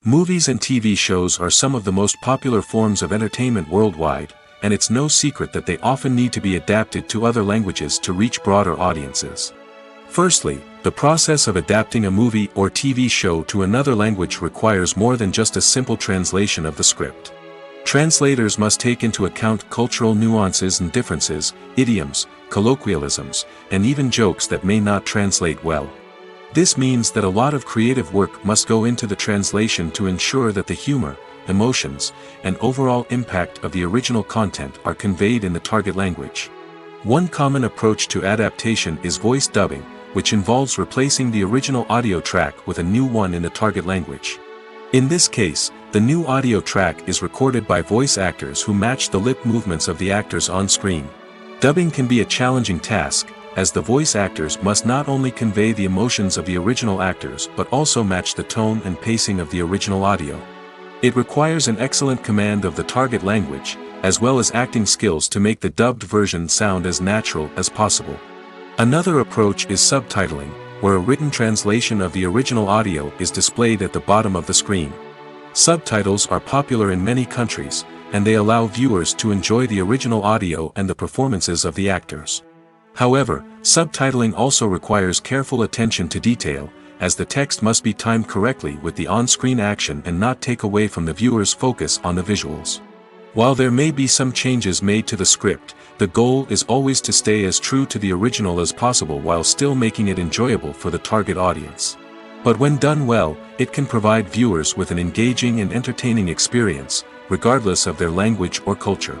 Movies and TV shows are some of the most popular forms of entertainment worldwide, and it's no secret that they often need to be adapted to other languages to reach broader audiences. Firstly, the process of adapting a movie or TV show to another language requires more than just a simple translation of the script. Translators must take into account cultural nuances and differences, idioms, colloquialisms, and even jokes that may not translate well. This means that a lot of creative work must go into the translation to ensure that the humor, emotions, and overall impact of the original content are conveyed in the target language. One common approach to adaptation is voice dubbing, which involves replacing the original audio track with a new one in the target language. In this case, the new audio track is recorded by voice actors who match the lip movements of the actors on screen. Dubbing can be a challenging task, as the voice actors must not only convey the emotions of the original actors but also match the tone and pacing of the original audio. It requires an excellent command of the target language, as well as acting skills to make the dubbed version sound as natural as possible. Another approach is subtitling, where a written translation of the original audio is displayed at the bottom of the screen. Subtitles are popular in many countries, and they allow viewers to enjoy the original audio and the performances of the actors. However, subtitling also requires careful attention to detail, as the text must be timed correctly with the on-screen action and not take away from the viewer's focus on the visuals. While there may be some changes made to the script, the goal is always to stay as true to the original as possible while still making it enjoyable for the target audience. But when done well, it can provide viewers with an engaging and entertaining experience, regardless of their language or culture.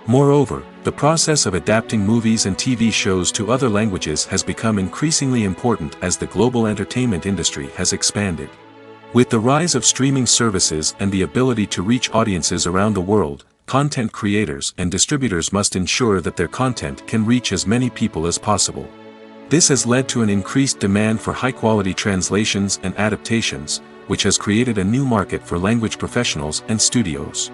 Moreover, the process of adapting movies and TV shows to other languages has become increasingly important as the global entertainment industry has expanded. With the rise of streaming services and the ability to reach audiences around the world, content creators and distributors must ensure that their content can reach as many people as possible. This has led to an increased demand for high-quality translations and adaptations, which has created a new market for language professionals and studios.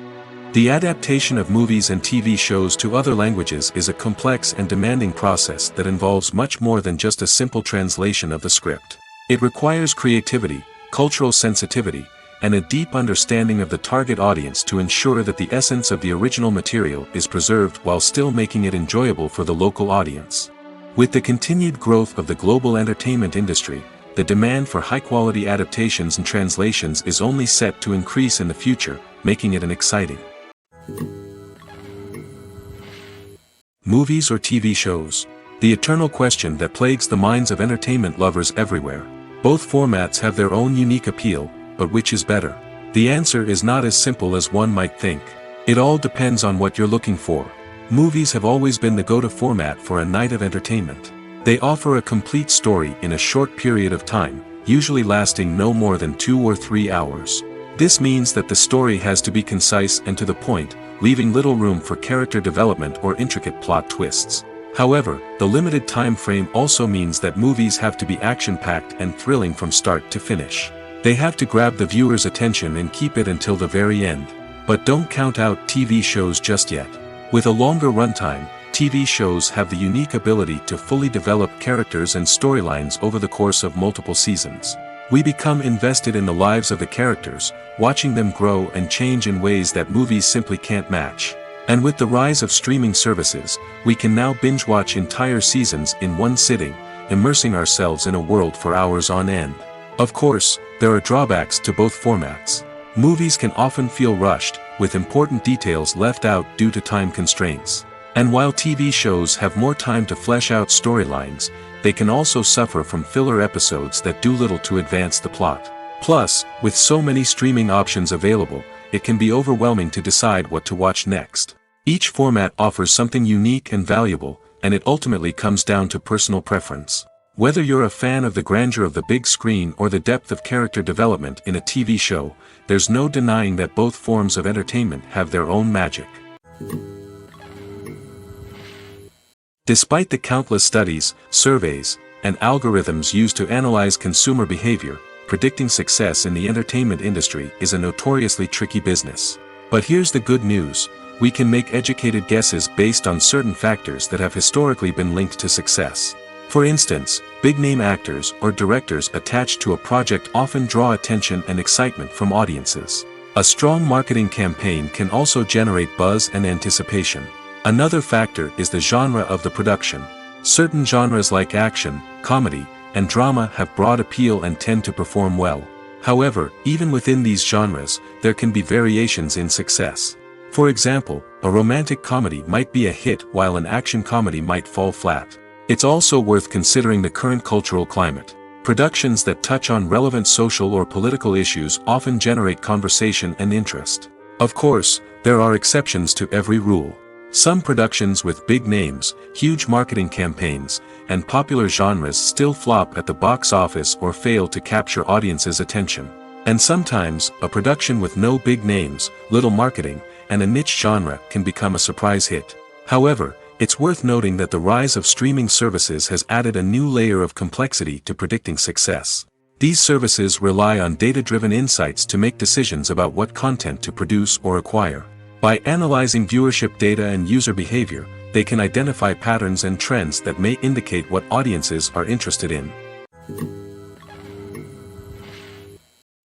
The adaptation of movies and TV shows to other languages is a complex and demanding process that involves much more than just a simple translation of the script. It requires creativity, cultural sensitivity, and a deep understanding of the target audience to ensure that the essence of the original material is preserved while still making it enjoyable for the local audience. With the continued growth of the global entertainment industry, the demand for high-quality adaptations and translations is only set to increase in the future, making it an exciting movies or TV shows. The eternal question that plagues the minds of entertainment lovers everywhere. Both formats have their own unique appeal, but which is better? The answer is not as simple as one might think. It all depends on what you're looking for. Movies have always been the go-to format for a night of entertainment. They offer a complete story in a short period of time, usually lasting no more than 2 or 3 hours. This means that the story has to be concise and to the point, leaving little room for character development or intricate plot twists. However, the limited time frame also means that movies have to be action-packed and thrilling from start to finish. They have to grab the viewer's attention and keep it until the very end. But don't count out TV shows just yet. With a longer runtime, TV shows have the unique ability to fully develop characters and storylines over the course of multiple seasons. We become invested in the lives of the characters, watching them grow and change in ways that movies simply can't match. And with the rise of streaming services, we can now binge-watch entire seasons in one sitting, immersing ourselves in a world for hours on end. Of course, there are drawbacks to both formats. Movies can often feel rushed, with important details left out due to time constraints. And while TV shows have more time to flesh out storylines, they can also suffer from filler episodes that do little to advance the plot. Plus, with so many streaming options available, it can be overwhelming to decide what to watch next. Each format offers something unique and valuable, and it ultimately comes down to personal preference. Whether you're a fan of the grandeur of the big screen or the depth of character development in a TV show, there's no denying that both forms of entertainment have their own magic. Despite the countless studies, surveys, and algorithms used to analyze consumer behavior, predicting success in the entertainment industry is a notoriously tricky business. But here's the good news: we can make educated guesses based on certain factors that have historically been linked to success. For instance, big-name actors or directors attached to a project often draw attention and excitement from audiences. A strong marketing campaign can also generate buzz and anticipation. Another factor is the genre of the production. Certain genres like action, comedy, and drama have broad appeal and tend to perform well. However, even within these genres, there can be variations in success. For example, a romantic comedy might be a hit while an action comedy might fall flat. It's also worth considering the current cultural climate. Productions that touch on relevant social or political issues often generate conversation and interest. Of course, there are exceptions to every rule. Some productions with big names, huge marketing campaigns, and popular genres still flop at the box office or fail to capture audiences' attention. And sometimes, a production with no big names, little marketing, and a niche genre can become a surprise hit. However, it's worth noting that the rise of streaming services has added a new layer of complexity to predicting success. These services rely on data-driven insights to make decisions about what content to produce or acquire. By analyzing viewership data and user behavior, they can identify patterns and trends that may indicate what audiences are interested in.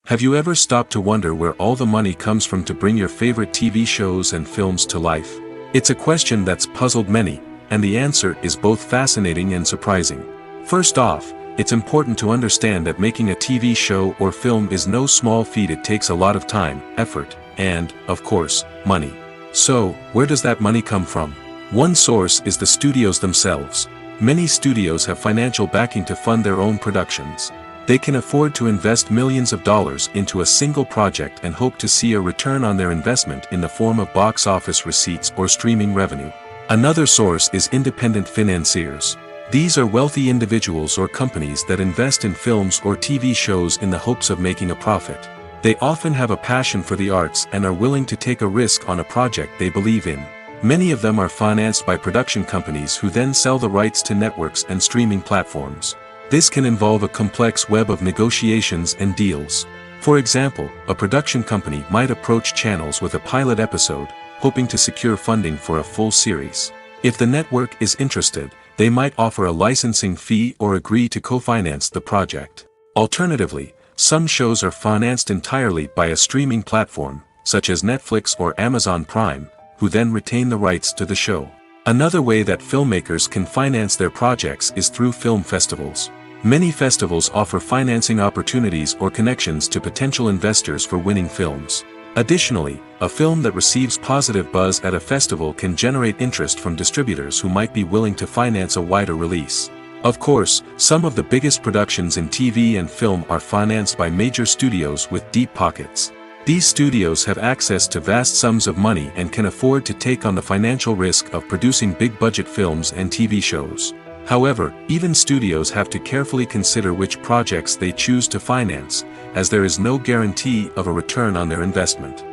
Have you ever stopped to wonder where all the money comes from to bring your favorite TV shows and films to life? It's a question that's puzzled many, and the answer is both fascinating and surprising. First off, it's important to understand that making a TV show or film is no small feat. It takes a lot of time, effort, and, of course, money. So, where does that money come from? One source is the studios themselves. Many studios have financial backing to fund their own productions. They can afford to invest millions of dollars into a single project and hope to see a return on their investment in the form of box office receipts or streaming revenue. Another source is independent financiers. These are wealthy individuals or companies that invest in films or TV shows in the hopes of making a profit. They often have a passion for the arts and are willing to take a risk on a project they believe in. Many of them are financed by production companies who then sell the rights to networks and streaming platforms. This can involve a complex web of negotiations and deals. For example, a production company might approach channels with a pilot episode, hoping to secure funding for a full series. If the network is interested, they might offer a licensing fee or agree to co-finance the project. Alternatively, some shows are financed entirely by a streaming platform, such as Netflix or Amazon Prime, who then retain the rights to the show. Another way that filmmakers can finance their projects is through film festivals. Many festivals offer financing opportunities or connections to potential investors for winning films. Additionally, a film that receives positive buzz at a festival can generate interest from distributors who might be willing to finance a wider release. Of course, some of the biggest productions in TV and film are financed by major studios with deep pockets. These studios have access to vast sums of money and can afford to take on the financial risk of producing big-budget films and TV shows. However, even studios have to carefully consider which projects they choose to finance, as there is no guarantee of a return on their investment.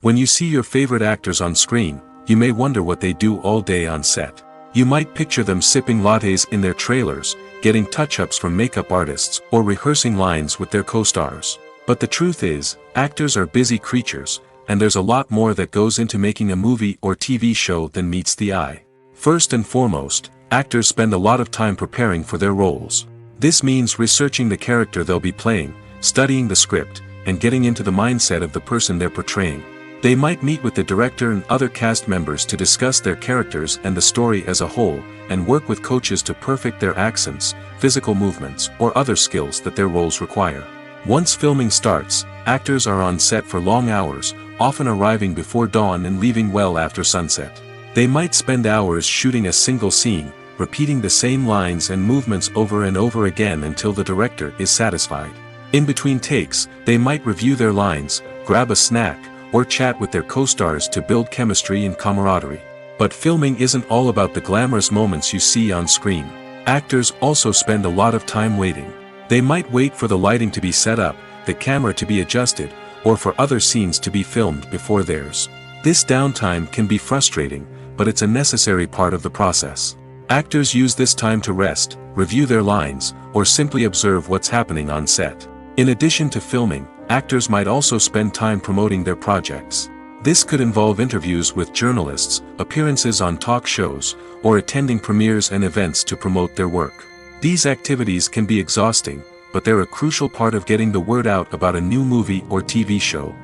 When you see your favorite actors on screen, you may wonder what they do all day on set. You might picture them sipping lattes in their trailers, getting touch-ups from makeup artists, or rehearsing lines with their co-stars. But the truth is, actors are busy creatures, and there's a lot more that goes into making a movie or TV show than meets the eye. First and foremost, actors spend a lot of time preparing for their roles. This means researching the character they'll be playing, studying the script, and getting into the mindset of the person they're portraying. They might meet with the director and other cast members to discuss their characters and the story as a whole, and work with coaches to perfect their accents, physical movements, or other skills that their roles require. Once filming starts, actors are on set for long hours, often arriving before dawn and leaving well after sunset. They might spend hours shooting a single scene, repeating the same lines and movements over and over again until the director is satisfied. In between takes, they might review their lines, grab a snack, or chat with their co-stars to build chemistry and camaraderie. But filming isn't all about the glamorous moments you see on screen. Actors also spend a lot of time waiting. They might wait for the lighting to be set up, the camera to be adjusted, or for other scenes to be filmed before theirs. This downtime can be frustrating, but it's a necessary part of the process. Actors use this time to rest, review their lines, or simply observe what's happening on set. In addition to filming, actors might also spend time promoting their projects. This could involve interviews with journalists, appearances on talk shows, or attending premieres and events to promote their work. These activities can be exhausting, but they're a crucial part of getting the word out about a new movie or TV show.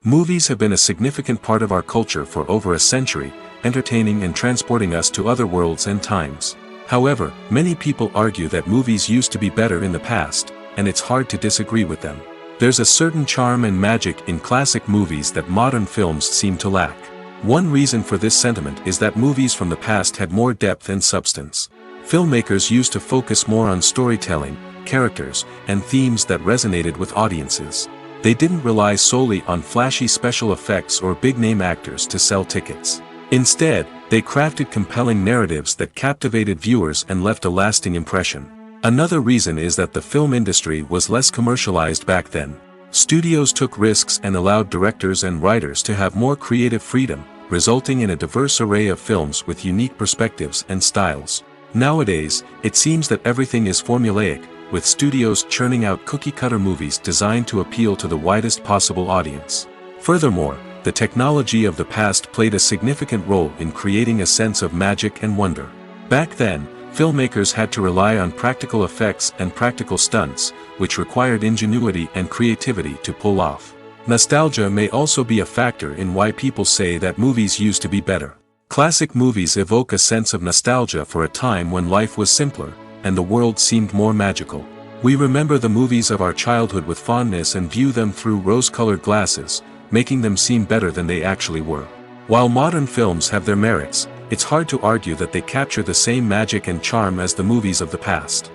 Movies have been a significant part of our culture for over a century, entertaining and transporting us to other worlds and times. However, many people argue that movies used to be better in the past, and it's hard to disagree with them. There's a certain charm and magic in classic movies that modern films seem to lack. One reason for this sentiment is that movies from the past had more depth and substance. Filmmakers used to focus more on storytelling, characters, and themes that resonated with audiences. They didn't rely solely on flashy special effects or big-name actors to sell tickets. Instead, they crafted compelling narratives that captivated viewers and left a lasting impression. Another reason is that the film industry was less commercialized back then. Studios took risks and allowed directors and writers to have more creative freedom, resulting in a diverse array of films with unique perspectives and styles. Nowadays, it seems that everything is formulaic, with studios churning out cookie-cutter movies designed to appeal to the widest possible audience. Furthermore, the technology of the past played a significant role in creating a sense of magic and wonder. Back then, filmmakers had to rely on practical effects and practical stunts, which required ingenuity and creativity to pull off. Nostalgia may also be a factor in why people say that movies used to be better. Classic movies evoke a sense of nostalgia for a time when life was simpler, and the world seemed more magical. We remember the movies of our childhood with fondness and view them through rose-colored glasses, making them seem better than they actually were. While modern films have their merits, it's hard to argue that they capture the same magic and charm as the movies of the past.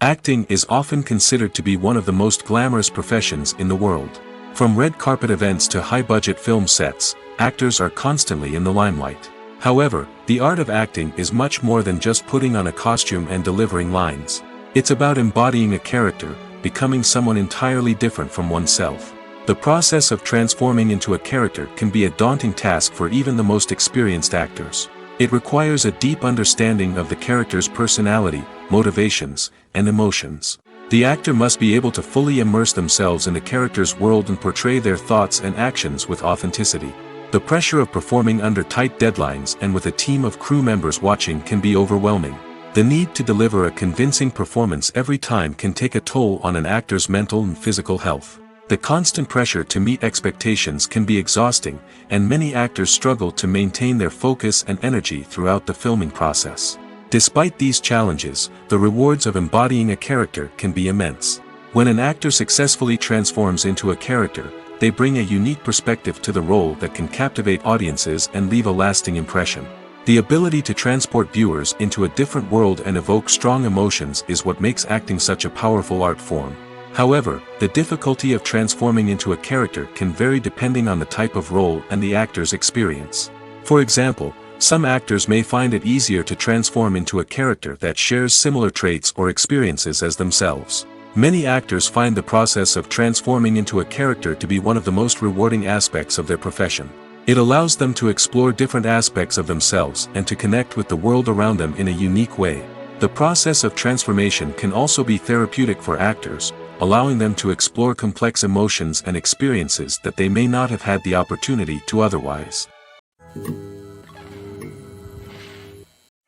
Acting is often considered to be one of the most glamorous professions in the world. From red carpet events to high-budget film sets, actors are constantly in the limelight. However, the art of acting is much more than just putting on a costume and delivering lines. It's about embodying a character, becoming someone entirely different from oneself. The process of transforming into a character can be a daunting task for even the most experienced actors. It requires a deep understanding of the character's personality, motivations, and emotions. The actor must be able to fully immerse themselves in the character's world and portray their thoughts and actions with authenticity. The pressure of performing under tight deadlines and with a team of crew members watching can be overwhelming. The need to deliver a convincing performance every time can take a toll on an actor's mental and physical health. The constant pressure to meet expectations can be exhausting, and many actors struggle to maintain their focus and energy throughout the filming process. Despite these challenges, the rewards of embodying a character can be immense. When an actor successfully transforms into a character, they bring a unique perspective to the role that can captivate audiences and leave a lasting impression. The ability to transport viewers into a different world and evoke strong emotions is what makes acting such a powerful art form. However, the difficulty of transforming into a character can vary depending on the type of role and the actor's experience. For example, some actors may find it easier to transform into a character that shares similar traits or experiences as themselves. Many actors find the process of transforming into a character to be one of the most rewarding aspects of their profession. It allows them to explore different aspects of themselves and to connect with the world around them in a unique way. The process of transformation can also be therapeutic for actors, allowing them to explore complex emotions and experiences that they may not have had the opportunity to otherwise.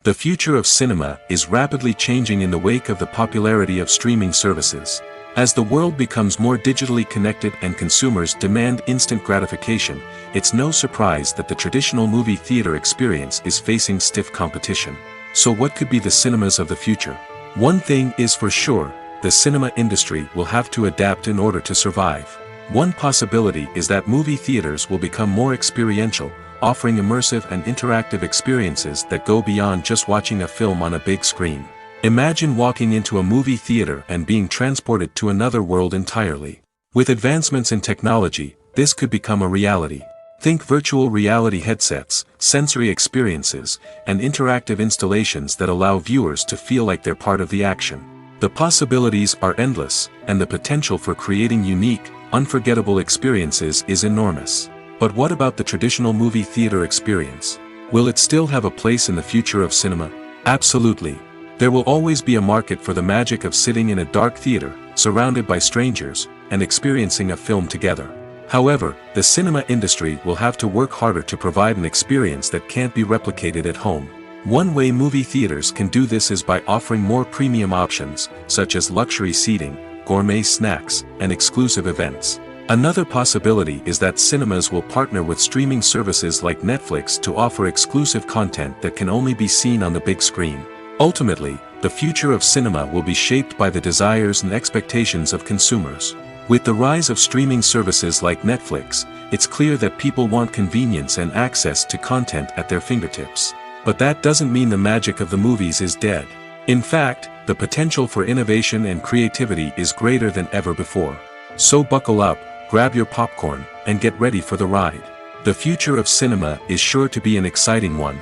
The future of cinema is rapidly changing in the wake of the popularity of streaming services. As the world becomes more digitally connected and consumers demand instant gratification, it's no surprise that the traditional movie theater experience is facing stiff competition. So what could be the cinemas of the future? One thing is for sure, the cinema industry will have to adapt in order to survive. One possibility is that movie theaters will become more experiential, offering immersive and interactive experiences that go beyond just watching a film on a big screen. Imagine walking into a movie theater and being transported to another world entirely. With advancements in technology, this could become a reality. Think virtual reality headsets, sensory experiences, and interactive installations that allow viewers to feel like they're part of the action. The possibilities are endless, and the potential for creating unique, unforgettable experiences is enormous. But what about the traditional movie theater experience? Will it still have a place in the future of cinema? Absolutely. There will always be a market for the magic of sitting in a dark theater, surrounded by strangers, and experiencing a film together. However, the cinema industry will have to work harder to provide an experience that can't be replicated at home. One way movie theaters can do this is by offering more premium options, such as luxury seating, gourmet snacks, and exclusive events. Another possibility is that cinemas will partner with streaming services like Netflix to offer exclusive content that can only be seen on the big screen. Ultimately, the future of cinema will be shaped by the desires and expectations of consumers. With the rise of streaming services like Netflix, it's clear that people want convenience and access to content at their fingertips. But that doesn't mean the magic of the movies is dead. In fact, the potential for innovation and creativity is greater than ever before. So buckle up, grab your popcorn, and get ready for the ride. The future of cinema is sure to be an exciting one.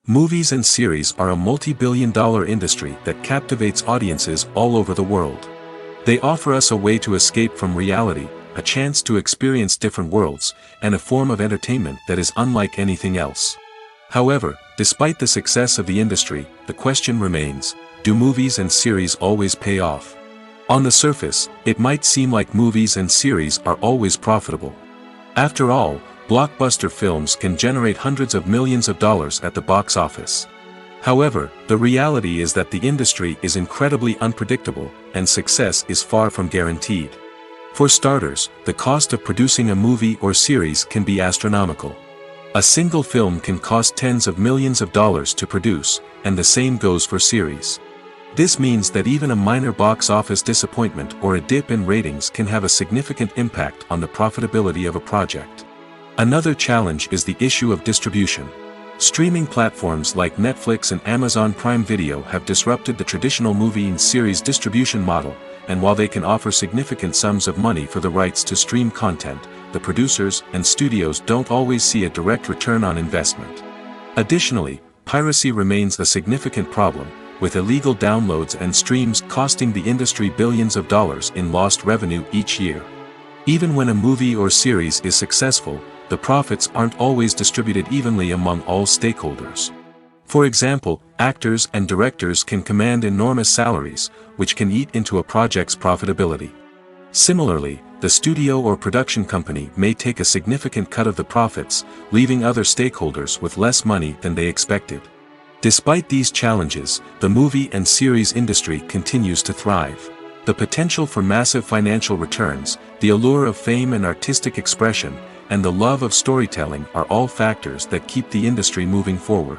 Movies and series are a multi-billion-dollar industry that captivates audiences all over the world. They offer us a way to escape from reality, a chance to experience different worlds, and a form of entertainment that is unlike anything else. However, despite the success of the industry, the question remains, do movies and series always pay off? On the surface, it might seem like movies and series are always profitable. After all, blockbuster films can generate hundreds of millions of dollars at the box office. However, the reality is that the industry is incredibly unpredictable, and success is far from guaranteed. For starters, the cost of producing a movie or series can be astronomical. A single film can cost tens of millions of dollars to produce, and the same goes for series. This means that even a minor box office disappointment or a dip in ratings can have a significant impact on the profitability of a project. Another challenge is the issue of distribution. Streaming platforms like Netflix and Amazon Prime Video have disrupted the traditional movie and series distribution model, and while they can offer significant sums of money for the rights to stream content, the producers and studios don't always see a direct return on investment. Additionally, piracy remains a significant problem, with illegal downloads and streams costing the industry billions of dollars in lost revenue each year. Even when a movie or series is successful, the profits aren't always distributed evenly among all stakeholders. For example, actors and directors can command enormous salaries, which can eat into a project's profitability. Similarly, the studio or production company may take a significant cut of the profits, leaving other stakeholders with less money than they expected. Despite these challenges, the movie and series industry continues to thrive. The potential for massive financial returns, the allure of fame and artistic expression, and the love of storytelling are all factors that keep the industry moving forward.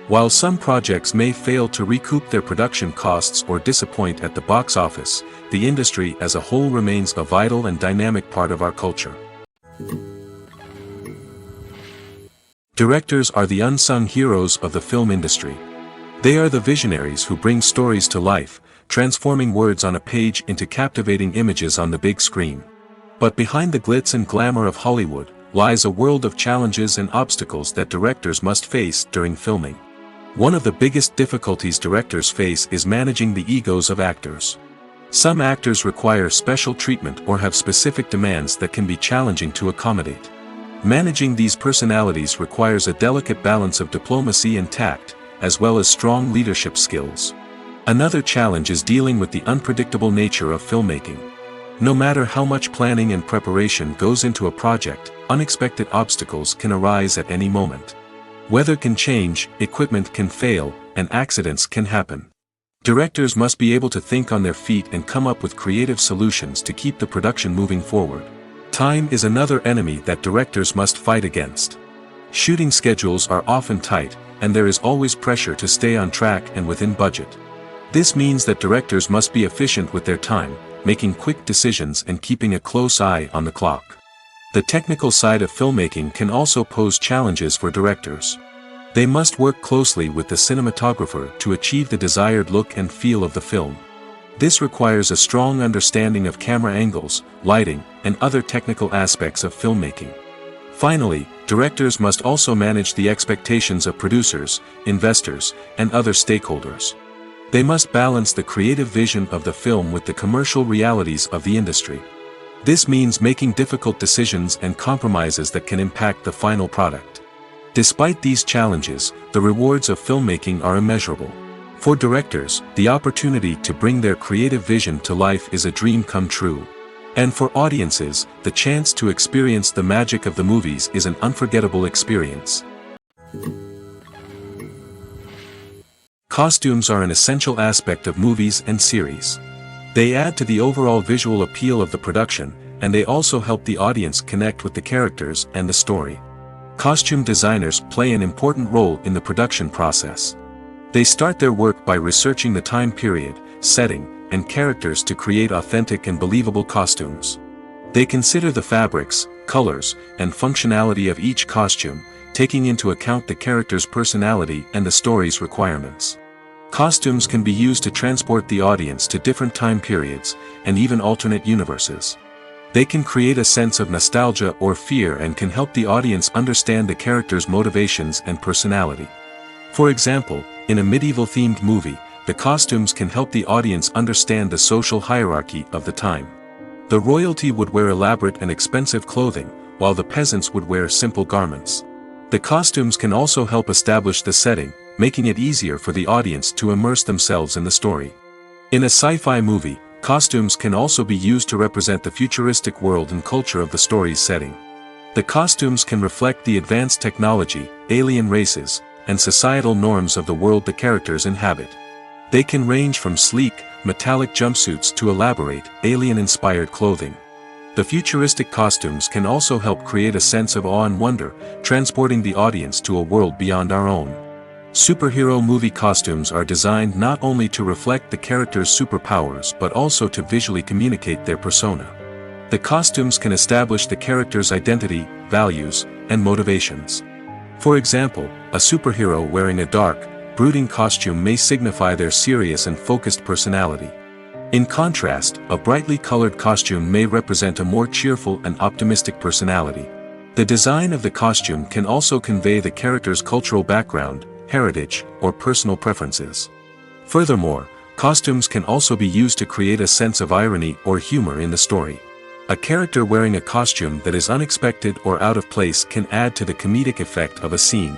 While some projects may fail to recoup their production costs or disappoint at the box office, the industry as a whole remains a vital and dynamic part of our culture. Directors are the unsung heroes of the film industry. They are the visionaries who bring stories to life, transforming words on a page into captivating images on the big screen. But behind the glitz and glamour of Hollywood lies a world of challenges and obstacles that directors must face during filming. One of the biggest difficulties directors face is managing the egos of actors. Some actors require special treatment or have specific demands that can be challenging to accommodate. Managing these personalities requires a delicate balance of diplomacy and tact, as well as strong leadership skills. Another challenge is dealing with the unpredictable nature of filmmaking. No matter how much planning and preparation goes into a project, unexpected obstacles can arise at any moment. Weather can change, equipment can fail, and accidents can happen. Directors must be able to think on their feet and come up with creative solutions to keep the production moving forward. Time is another enemy that directors must fight against. Shooting schedules are often tight, and there is always pressure to stay on track and within budget. This means that directors must be efficient with their time, making quick decisions and keeping a close eye on the clock. The technical side of filmmaking can also pose challenges for directors. They must work closely with the cinematographer to achieve the desired look and feel of the film. This requires a strong understanding of camera angles, lighting, and other technical aspects of filmmaking. Finally, directors must also manage the expectations of producers, investors, and other stakeholders. They must balance the creative vision of the film with the commercial realities of the industry. This means making difficult decisions and compromises that can impact the final product. Despite these challenges, the rewards of filmmaking are immeasurable. For directors, the opportunity to bring their creative vision to life is a dream come true. And for audiences, the chance to experience the magic of the movies is an unforgettable experience. Costumes are an essential aspect of movies and series. They add to the overall visual appeal of the production, and they also help the audience connect with the characters and the story. Costume designers play an important role in the production process. They start their work by researching the time period, setting, and characters to create authentic and believable costumes. They consider the fabrics, colors, and functionality of each costume, taking into account the character's personality and the story's requirements. Costumes can be used to transport the audience to different time periods, and even alternate universes. They can create a sense of nostalgia or fear and can help the audience understand the character's motivations and personality. For example, in a medieval-themed movie, the costumes can help the audience understand the social hierarchy of the time. The royalty would wear elaborate and expensive clothing, while the peasants would wear simple garments. The costumes can also help establish the setting, making it easier for the audience to immerse themselves in the story. In a sci-fi movie, Costumes can also be used to represent the futuristic world and culture of the story's setting. The costumes can reflect the advanced technology, alien races, and societal norms of the world the characters inhabit. They can range from sleek, metallic jumpsuits to elaborate, alien-inspired clothing. The futuristic costumes can also help create a sense of awe and wonder, transporting the audience to a world beyond our own. Superhero movie costumes are designed not only to reflect the character's superpowers but also to visually communicate their persona. The costumes can establish the character's identity, values, and motivations. For example, a superhero wearing a dark, brooding costume may signify their serious and focused personality. In contrast, a brightly colored costume may represent a more cheerful and optimistic personality. The design of the costume can also convey the character's cultural background, heritage, or personal preferences. Furthermore, costumes can also be used to create a sense of irony or humor in the story. A character wearing a costume that is unexpected or out of place can add to the comedic effect of a scene.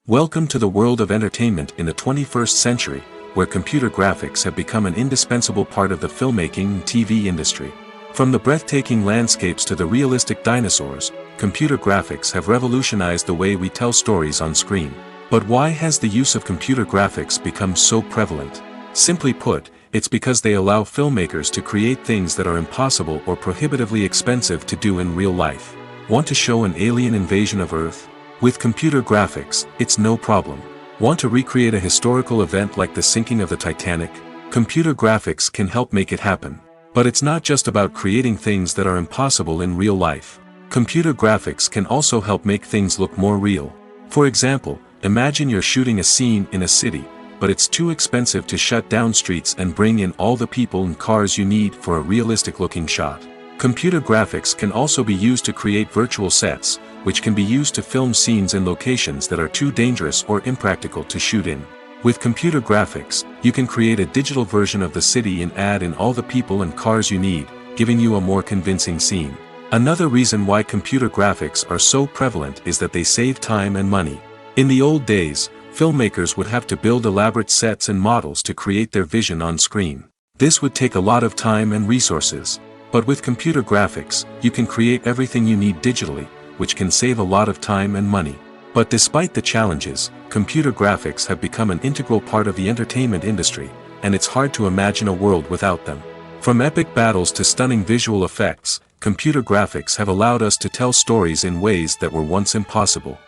Welcome to the world of entertainment in the 21st century, where computer graphics have become an indispensable part of the filmmaking and TV industry. From the breathtaking landscapes to the realistic dinosaurs, computer graphics have revolutionized the way we tell stories on screen. But why has the use of computer graphics become so prevalent? Simply put, it's because they allow filmmakers to create things that are impossible or prohibitively expensive to do in real life. Want to show an alien invasion of Earth? With computer graphics, it's no problem. Want to recreate a historical event like the sinking of the Titanic? Computer graphics can help make it happen. But it's not just about creating things that are impossible in real life. Computer graphics can also help make things look more real. For example, imagine you're shooting a scene in a city, but it's too expensive to shut down streets and bring in all the people and cars you need for a realistic-looking shot. Computer graphics can also be used to create virtual sets, which can be used to film scenes in locations that are too dangerous or impractical to shoot in. With computer graphics, you can create a digital version of the city and add in all the people and cars you need, giving you a more convincing scene. Another reason why computer graphics are so prevalent is that they save time and money. In the old days, filmmakers would have to build elaborate sets and models to create their vision on screen. This would take a lot of time and resources. But with computer graphics, you can create everything you need digitally, which can save a lot of time and money. But despite the challenges, computer graphics have become an integral part of the entertainment industry, and it's hard to imagine a world without them. From epic battles to stunning visual effects, computer graphics have allowed us to tell stories in ways that were once impossible.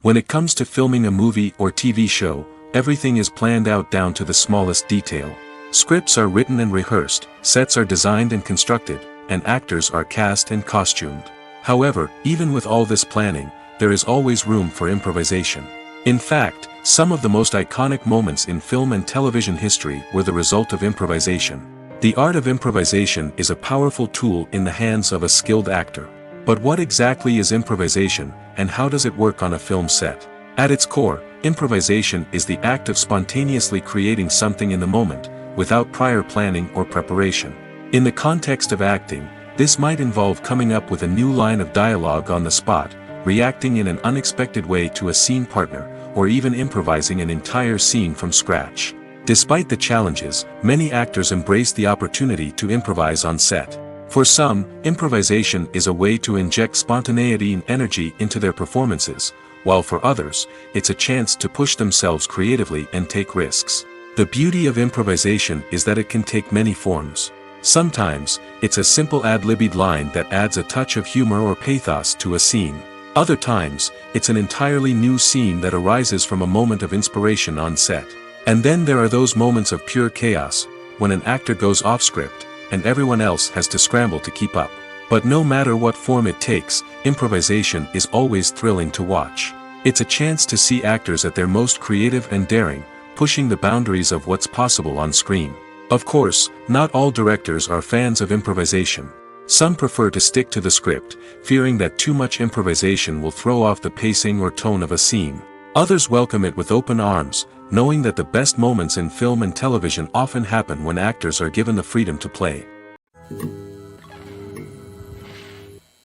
When it comes to filming a movie or TV show, everything is planned out down to the smallest detail. Scripts are written and rehearsed, sets are designed and constructed, and actors are cast and costumed. However, even with all this planning, there is always room for improvisation. In fact, some of the most iconic moments in film and television history were the result of improvisation. The art of improvisation is a powerful tool in the hands of a skilled actor. But what exactly is improvisation, and how does it work on a film set? At its core, improvisation is the act of spontaneously creating something in the moment, without prior planning or preparation. In the context of acting, this might involve coming up with a new line of dialogue on the spot, reacting in an unexpected way to a scene partner, or even improvising an entire scene from scratch. Despite the challenges, many actors embrace the opportunity to improvise on set. For some, improvisation is a way to inject spontaneity and energy into their performances, while for others, it's a chance to push themselves creatively and take risks. The beauty of improvisation is that it can take many forms. Sometimes, it's a simple ad-libbed line that adds a touch of humor or pathos to a scene. Other times, it's an entirely new scene that arises from a moment of inspiration on set. And then there are those moments of pure chaos, when an actor goes off script, and everyone else has to scramble to keep up. But no matter what form it takes, improvisation is always thrilling to watch. It's a chance to see actors at their most creative and daring, pushing the boundaries of what's possible on screen. Of course, not all directors are fans of improvisation. Some prefer to stick to the script, fearing that too much improvisation will throw off the pacing or tone of a scene. Others welcome it with open arms, knowing that the best moments in film and television often happen when actors are given the freedom to play.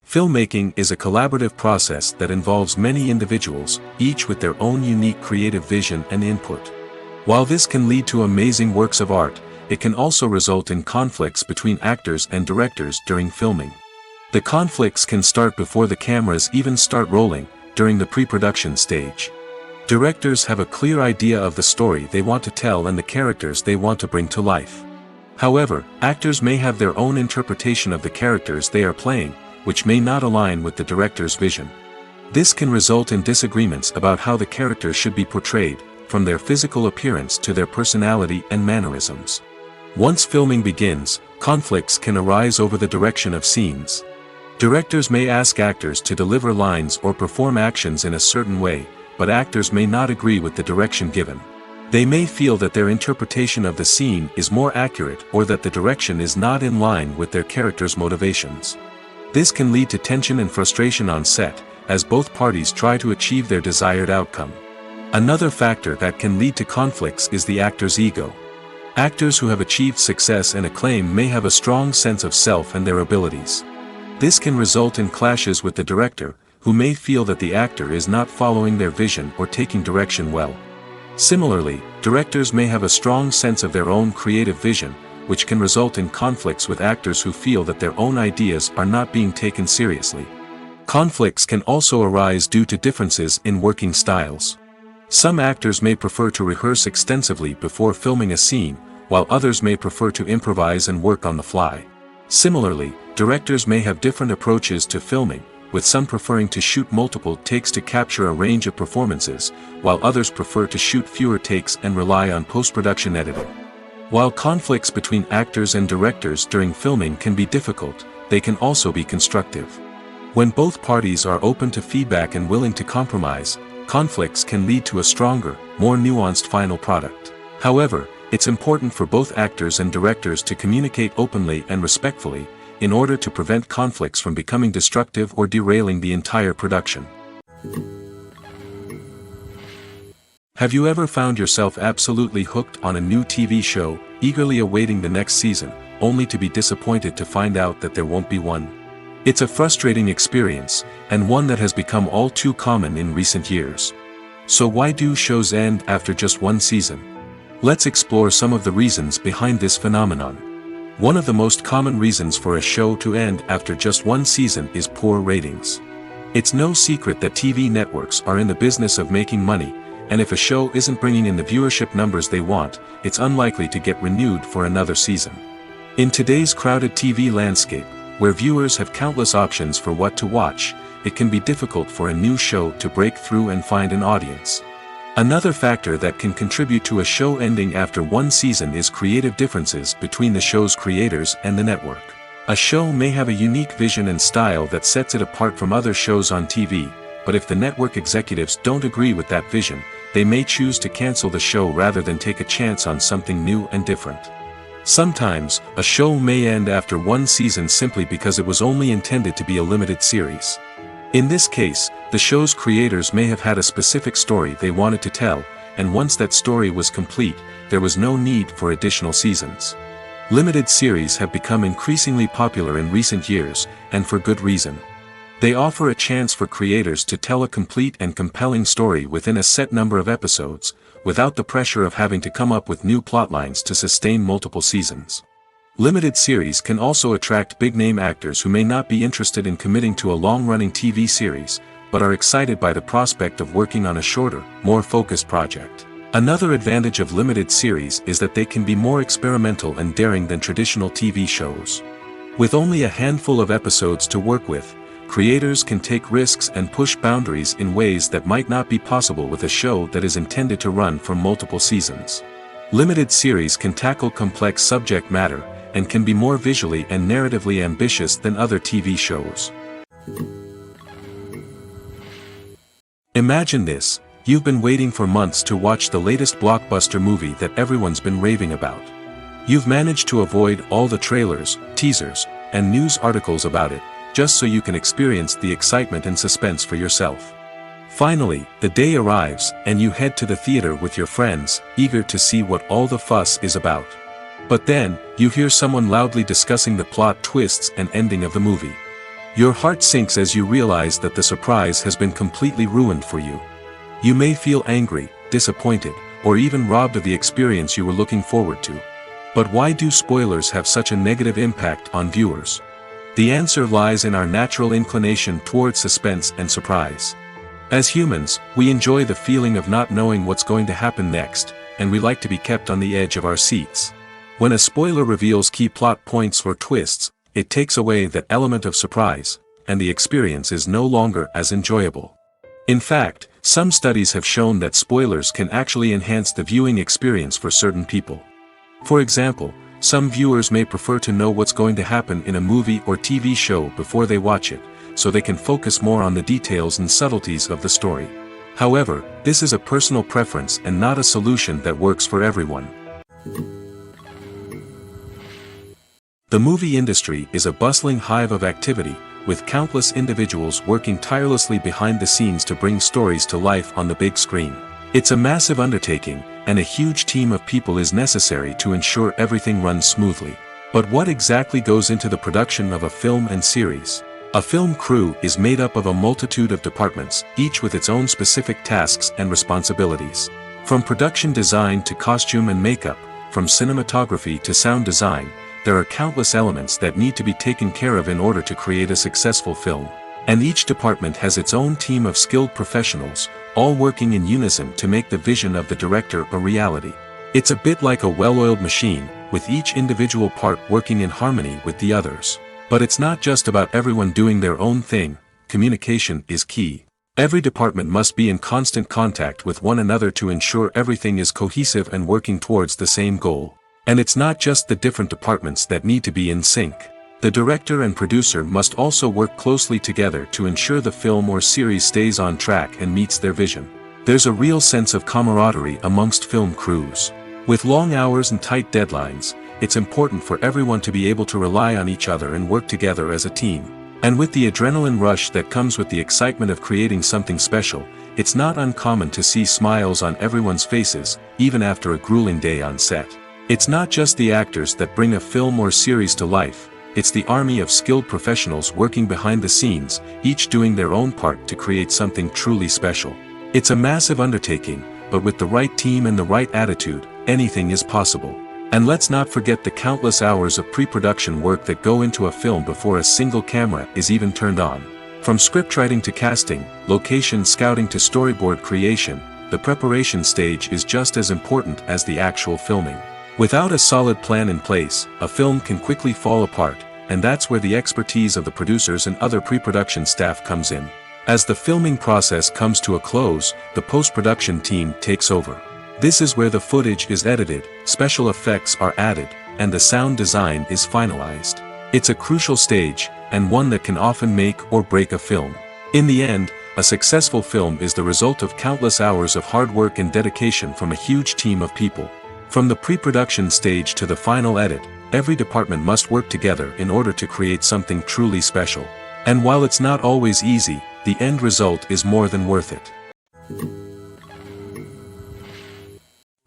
Filmmaking is a collaborative process that involves many individuals, each with their own unique creative vision and input. While this can lead to amazing works of art, it can also result in conflicts between actors and directors during filming. The conflicts can start before the cameras even start rolling, during the pre-production stage. Directors have a clear idea of the story they want to tell and the characters they want to bring to life. However, actors may have their own interpretation of the characters they are playing, which may not align with the director's vision. This can result in disagreements about how the characters should be portrayed, from their physical appearance to their personality and mannerisms. Once filming begins, conflicts can arise over the direction of scenes. Directors may ask actors to deliver lines or perform actions in a certain way, but actors may not agree with the direction given. They may feel that their interpretation of the scene is more accurate or that the direction is not in line with their character's motivations. This can lead to tension and frustration on set, as both parties try to achieve their desired outcome. Another factor that can lead to conflicts is the actor's ego. Actors who have achieved success and acclaim may have a strong sense of self and their abilities. This can result in clashes with the director, who may feel that the actor is not following their vision or taking direction well. Similarly, directors may have a strong sense of their own creative vision, which can result in conflicts with actors who feel that their own ideas are not being taken seriously. Conflicts can also arise due to differences in working styles. Some actors may prefer to rehearse extensively before filming a scene, while others may prefer to improvise and work on the fly. Similarly, directors may have different approaches to filming, with some preferring to shoot multiple takes to capture a range of performances, while others prefer to shoot fewer takes and rely on post-production editing. While conflicts between actors and directors during filming can be difficult, they can also be constructive. When both parties are open to feedback and willing to compromise, conflicts can lead to a stronger, more nuanced final product. However, it's important for both actors and directors to communicate openly and respectfully, in order to prevent conflicts from becoming destructive or derailing the entire production. Have you ever found yourself absolutely hooked on a new TV show, eagerly awaiting the next season, only to be disappointed to find out that there won't be one? It's a frustrating experience, and one that has become all too common in recent years. So why do shows end after just one season? Let's explore some of the reasons behind this phenomenon. One of the most common reasons for a show to end after just one season is poor ratings. It's no secret that TV networks are in the business of making money, and if a show isn't bringing in the viewership numbers they want, it's unlikely to get renewed for another season. In today's crowded TV landscape, where viewers have countless options for what to watch, it can be difficult for a new show to break through and find an audience. Another factor that can contribute to a show ending after one season is creative differences between the show's creators and the network. A show may have a unique vision and style that sets it apart from other shows on TV, but if the network executives don't agree with that vision, they may choose to cancel the show rather than take a chance on something new and different. Sometimes, a show may end after one season simply because it was only intended to be a limited series. In this case, the show's creators may have had a specific story they wanted to tell, and once that story was complete, there was no need for additional seasons. Limited series have become increasingly popular in recent years, and for good reason. They offer a chance for creators to tell a complete and compelling story within a set number of episodes, without the pressure of having to come up with new plotlines to sustain multiple seasons. Limited series can also attract big-name actors who may not be interested in committing to a long-running TV series, but are excited by the prospect of working on a shorter, more focused project. Another advantage of limited series is that they can be more experimental and daring than traditional TV shows. With only a handful of episodes to work with, creators can take risks and push boundaries in ways that might not be possible with a show that is intended to run for multiple seasons. Limited series can tackle complex subject matter, and can be more visually and narratively ambitious than other TV shows. Imagine this: you've been waiting for months to watch the latest blockbuster movie that everyone's been raving about. You've managed to avoid all the trailers, teasers, and news articles about it, just so you can experience the excitement and suspense for yourself. Finally, the day arrives, and you head to the theater with your friends, eager to see what all the fuss is about. But then, you hear someone loudly discussing the plot twists and ending of the movie. Your heart sinks as you realize that the surprise has been completely ruined for you. You may feel angry, disappointed, or even robbed of the experience you were looking forward to. But why do spoilers have such a negative impact on viewers? The answer lies in our natural inclination towards suspense and surprise. As humans, we enjoy the feeling of not knowing what's going to happen next, and we like to be kept on the edge of our seats. When a spoiler reveals key plot points or twists, it takes away that element of surprise, and the experience is no longer as enjoyable. In fact, some studies have shown that spoilers can actually enhance the viewing experience for certain people. For example, some viewers may prefer to know what's going to happen in a movie or TV show before they watch it, so they can focus more on the details and subtleties of the story. However, this is a personal preference and not a solution that works for everyone. The movie industry is a bustling hive of activity, with countless individuals working tirelessly behind the scenes to bring stories to life on the big screen. It's a massive undertaking, and a huge team of people is necessary to ensure everything runs smoothly. But what exactly goes into the production of a film and series? A film crew is made up of a multitude of departments, each with its own specific tasks and responsibilities. From production design to costume and makeup, from cinematography to sound design, there are countless elements that need to be taken care of in order to create a successful film. And each department has its own team of skilled professionals, all working in unison to make the vision of the director a reality. It's a bit like a well-oiled machine, with each individual part working in harmony with the others. But it's not just about everyone doing their own thing. Communication is key. Every department must be in constant contact with one another to ensure everything is cohesive and working towards the same goal. And it's not just the different departments that need to be in sync. The director and producer must also work closely together to ensure the film or series stays on track and meets their vision. There's a real sense of camaraderie amongst film crews. With long hours and tight deadlines, it's important for everyone to be able to rely on each other and work together as a team. And with the adrenaline rush that comes with the excitement of creating something special, it's not uncommon to see smiles on everyone's faces, even after a grueling day on set. It's not just the actors that bring a film or series to life, it's the army of skilled professionals working behind the scenes, each doing their own part to create something truly special. It's a massive undertaking, but with the right team and the right attitude, anything is possible. And let's not forget the countless hours of pre-production work that go into a film before a single camera is even turned on. From scriptwriting to casting, location scouting to storyboard creation, the preparation stage is just as important as the actual filming. Without a solid plan in place, a film can quickly fall apart, and that's where the expertise of the producers and other pre-production staff comes in. As the filming process comes to a close, the post-production team takes over. This is where the footage is edited, special effects are added, and the sound design is finalized. It's a crucial stage, and one that can often make or break a film. In the end, a successful film is the result of countless hours of hard work and dedication from a huge team of people. From the pre-production stage to the final edit, every department must work together in order to create something truly special. And while it's not always easy, the end result is more than worth it.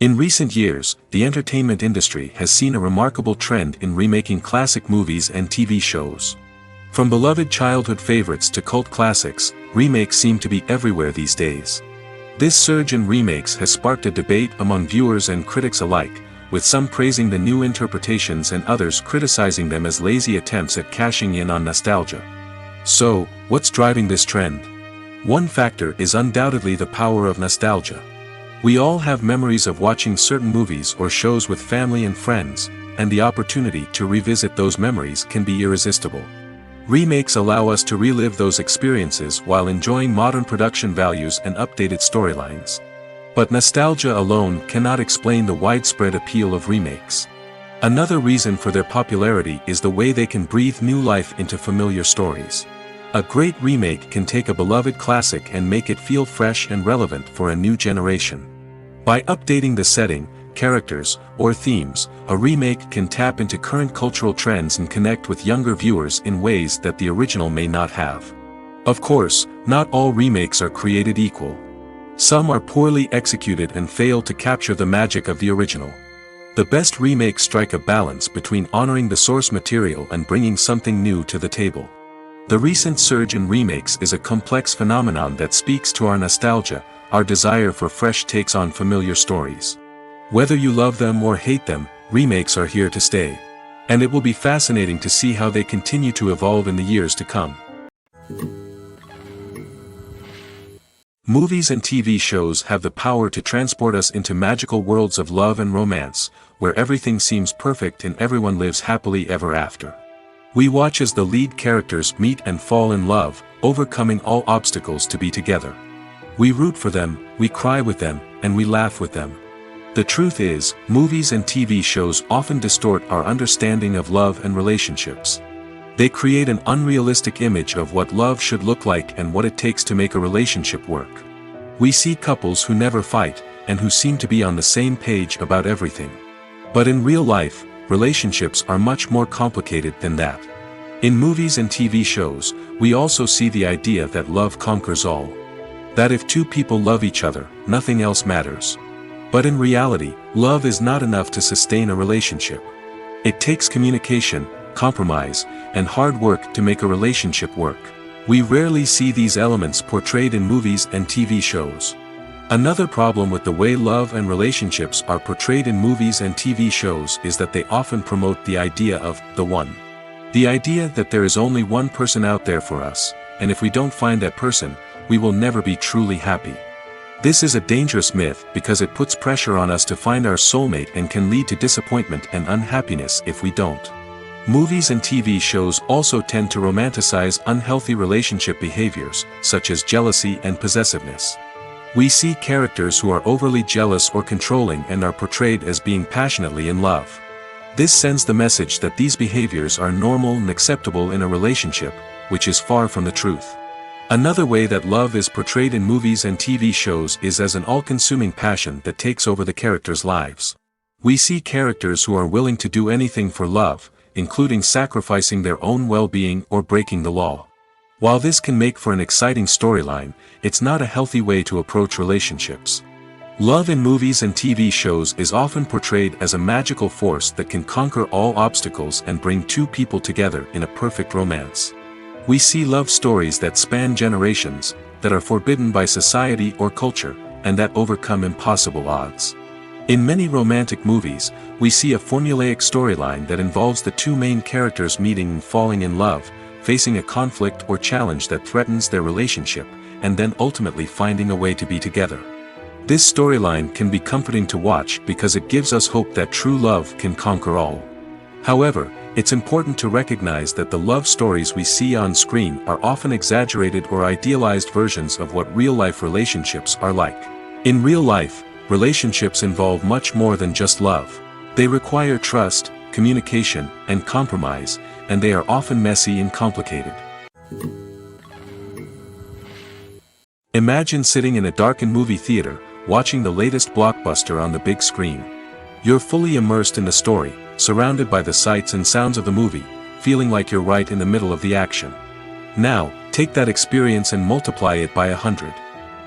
In recent years, the entertainment industry has seen a remarkable trend in remaking classic movies and TV shows. From beloved childhood favorites to cult classics, remakes seem to be everywhere these days. This surge in remakes has sparked a debate among viewers and critics alike, with some praising the new interpretations and others criticizing them as lazy attempts at cashing in on nostalgia. So, what's driving this trend? One factor is undoubtedly the power of nostalgia. We all have memories of watching certain movies or shows with family and friends, and the opportunity to revisit those memories can be irresistible. Remakes allow us to relive those experiences while enjoying modern production values and updated storylines. But nostalgia alone cannot explain the widespread appeal of remakes. Another reason for their popularity is the way they can breathe new life into familiar stories. A great remake can take a beloved classic and make it feel fresh and relevant for a new generation. By updating the setting, characters, or themes, a remake can tap into current cultural trends and connect with younger viewers in ways that the original may not have. Of course, not all remakes are created equal. Some are poorly executed and fail to capture the magic of the original. The best remakes strike a balance between honoring the source material and bringing something new to the table. The recent surge in remakes is a complex phenomenon that speaks to our nostalgia, our desire for fresh takes on familiar stories. Whether you love them or hate them, remakes are here to stay. And it will be fascinating to see how they continue to evolve in the years to come. Movies and TV shows have the power to transport us into magical worlds of love and romance, where everything seems perfect and everyone lives happily ever after. We watch as the lead characters meet and fall in love, overcoming all obstacles to be together. We root for them, we cry with them, and we laugh with them. The truth is, movies and TV shows often distort our understanding of love and relationships. They create an unrealistic image of what love should look like and what it takes to make a relationship work. We see couples who never fight, and who seem to be on the same page about everything. But in real life, relationships are much more complicated than that. In movies and TV shows, we also see the idea that love conquers all. That if two people love each other, nothing else matters. But in reality, love is not enough to sustain a relationship. It takes communication, compromise, and hard work to make a relationship work. We rarely see these elements portrayed in movies and TV shows. Another problem with the way love and relationships are portrayed in movies and TV shows is that they often promote the idea of the one. The idea that there is only one person out there for us, and if we don't find that person, we will never be truly happy. This is a dangerous myth because it puts pressure on us to find our soulmate and can lead to disappointment and unhappiness if we don't. Movies and TV shows also tend to romanticize unhealthy relationship behaviors, such as jealousy and possessiveness. We see characters who are overly jealous or controlling and are portrayed as being passionately in love. This sends the message that these behaviors are normal and acceptable in a relationship, which is far from the truth. Another way that love is portrayed in movies and TV shows is as an all-consuming passion that takes over the characters' lives. We see characters who are willing to do anything for love, including sacrificing their own well-being or breaking the law. While this can make for an exciting storyline, it's not a healthy way to approach relationships. Love in movies and TV shows is often portrayed as a magical force that can conquer all obstacles and bring two people together in a perfect romance. We see love stories that span generations, that are forbidden by society or culture, and that overcome impossible odds. In many romantic movies, we see a formulaic storyline that involves the two main characters meeting and falling in love, facing a conflict or challenge that threatens their relationship, and then ultimately finding a way to be together. This storyline can be comforting to watch because it gives us hope that true love can conquer all. However, it's important to recognize that the love stories we see on screen are often exaggerated or idealized versions of what real-life relationships are like. In real life, relationships involve much more than just love. They require trust, communication, and compromise, and they are often messy and complicated. Imagine sitting in a darkened movie theater, watching the latest blockbuster on the big screen. You're fully immersed in the story, surrounded by the sights and sounds of the movie, feeling like you're right in the middle of the action. Now, take that experience and multiply it by 100.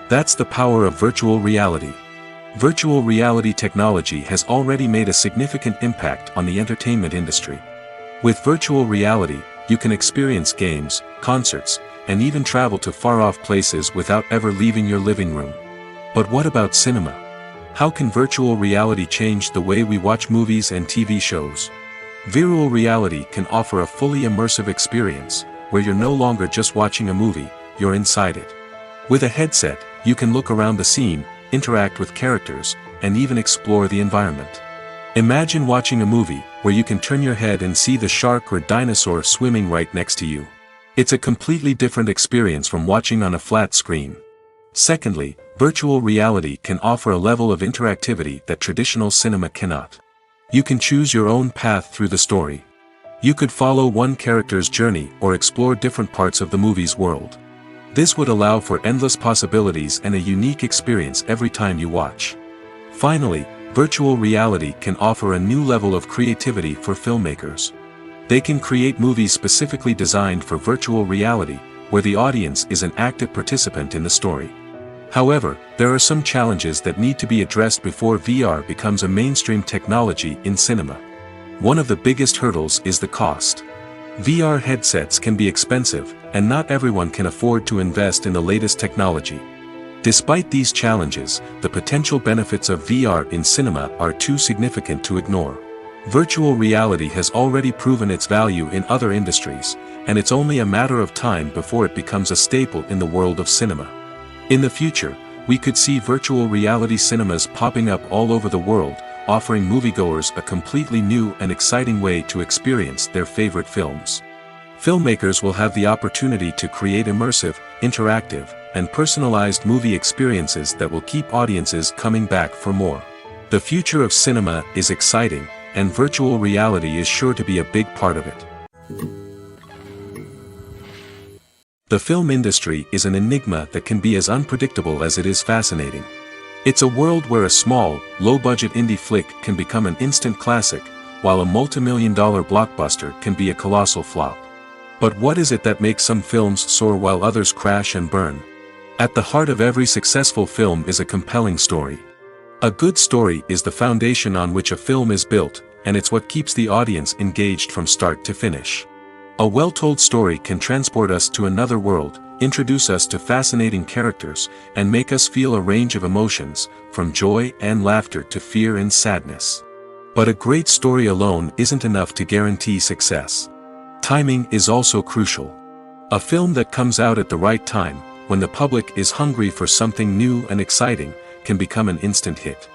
That's the power of virtual reality. Virtual reality technology has already made a significant impact on the entertainment industry. With virtual reality, you can experience games, concerts, and even travel to far-off places without ever leaving your living room. But what about cinema? How can virtual reality change the way we watch movies and TV shows? Virtual reality can offer a fully immersive experience, where you're no longer just watching a movie, you're inside it. With a headset, you can look around the scene, interact with characters, and even explore the environment. Imagine watching a movie where you can turn your head and see the shark or dinosaur swimming right next to you. It's a completely different experience from watching on a flat screen. Secondly, virtual reality can offer a level of interactivity that traditional cinema cannot. You can choose your own path through the story. You could follow one character's journey or explore different parts of the movie's world. This would allow for endless possibilities and a unique experience every time you watch. Finally, virtual reality can offer a new level of creativity for filmmakers. They can create movies specifically designed for virtual reality, where the audience is an active participant in the story. However, there are some challenges that need to be addressed before VR becomes a mainstream technology in cinema. One of the biggest hurdles is the cost. VR headsets can be expensive, and not everyone can afford to invest in the latest technology. Despite these challenges, the potential benefits of VR in cinema are too significant to ignore. Virtual reality has already proven its value in other industries, and it's only a matter of time before it becomes a staple in the world of cinema. In the future, we could see virtual reality cinemas popping up all over the world, offering moviegoers a completely new and exciting way to experience their favorite films. Filmmakers will have the opportunity to create immersive, interactive, and personalized movie experiences that will keep audiences coming back for more. The future of cinema is exciting, and virtual reality is sure to be a big part of it. The film industry is an enigma that can be as unpredictable as it is fascinating. It's a world where a small, low-budget indie flick can become an instant classic, while a multi-million-dollar blockbuster can be a colossal flop. But what is it that makes some films soar while others crash and burn? At the heart of every successful film is a compelling story. A good story is the foundation on which a film is built, and it's what keeps the audience engaged from start to finish. A well-told story can transport us to another world, introduce us to fascinating characters, and make us feel a range of emotions, from joy and laughter to fear and sadness. But a great story alone isn't enough to guarantee success. Timing is also crucial. A film that comes out at the right time, when the public is hungry for something new and exciting, can become an instant hit.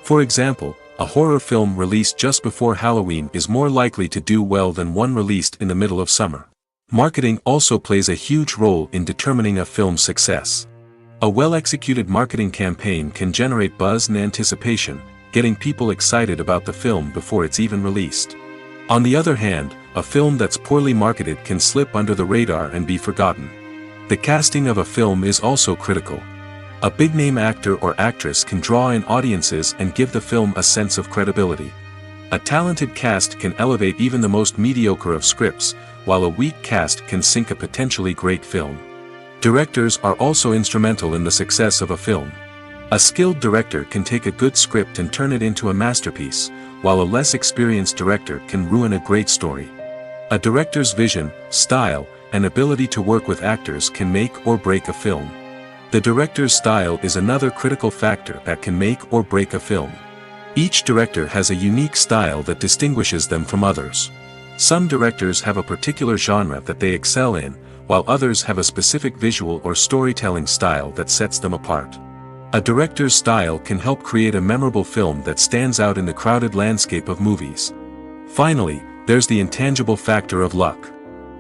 For example, a horror film released just before Halloween is more likely to do well than one released in the middle of summer. Marketing also plays a huge role in determining a film's success. A well-executed marketing campaign can generate buzz and anticipation, getting people excited about the film before it's even released. On the other hand, a film that's poorly marketed can slip under the radar and be forgotten. The casting of a film is also critical. A big-name actor or actress can draw in audiences and give the film a sense of credibility. A talented cast can elevate even the most mediocre of scripts, while a weak cast can sink a potentially great film. Directors are also instrumental in the success of a film. A skilled director can take a good script and turn it into a masterpiece, while a less experienced director can ruin a great story. A director's vision, style, and ability to work with actors can make or break a film. The director's style is another critical factor that can make or break a film. Each director has a unique style that distinguishes them from others. Some directors have a particular genre that they excel in, while others have a specific visual or storytelling style that sets them apart. A director's style can help create a memorable film that stands out in the crowded landscape of movies. Finally, there's the intangible factor of luck.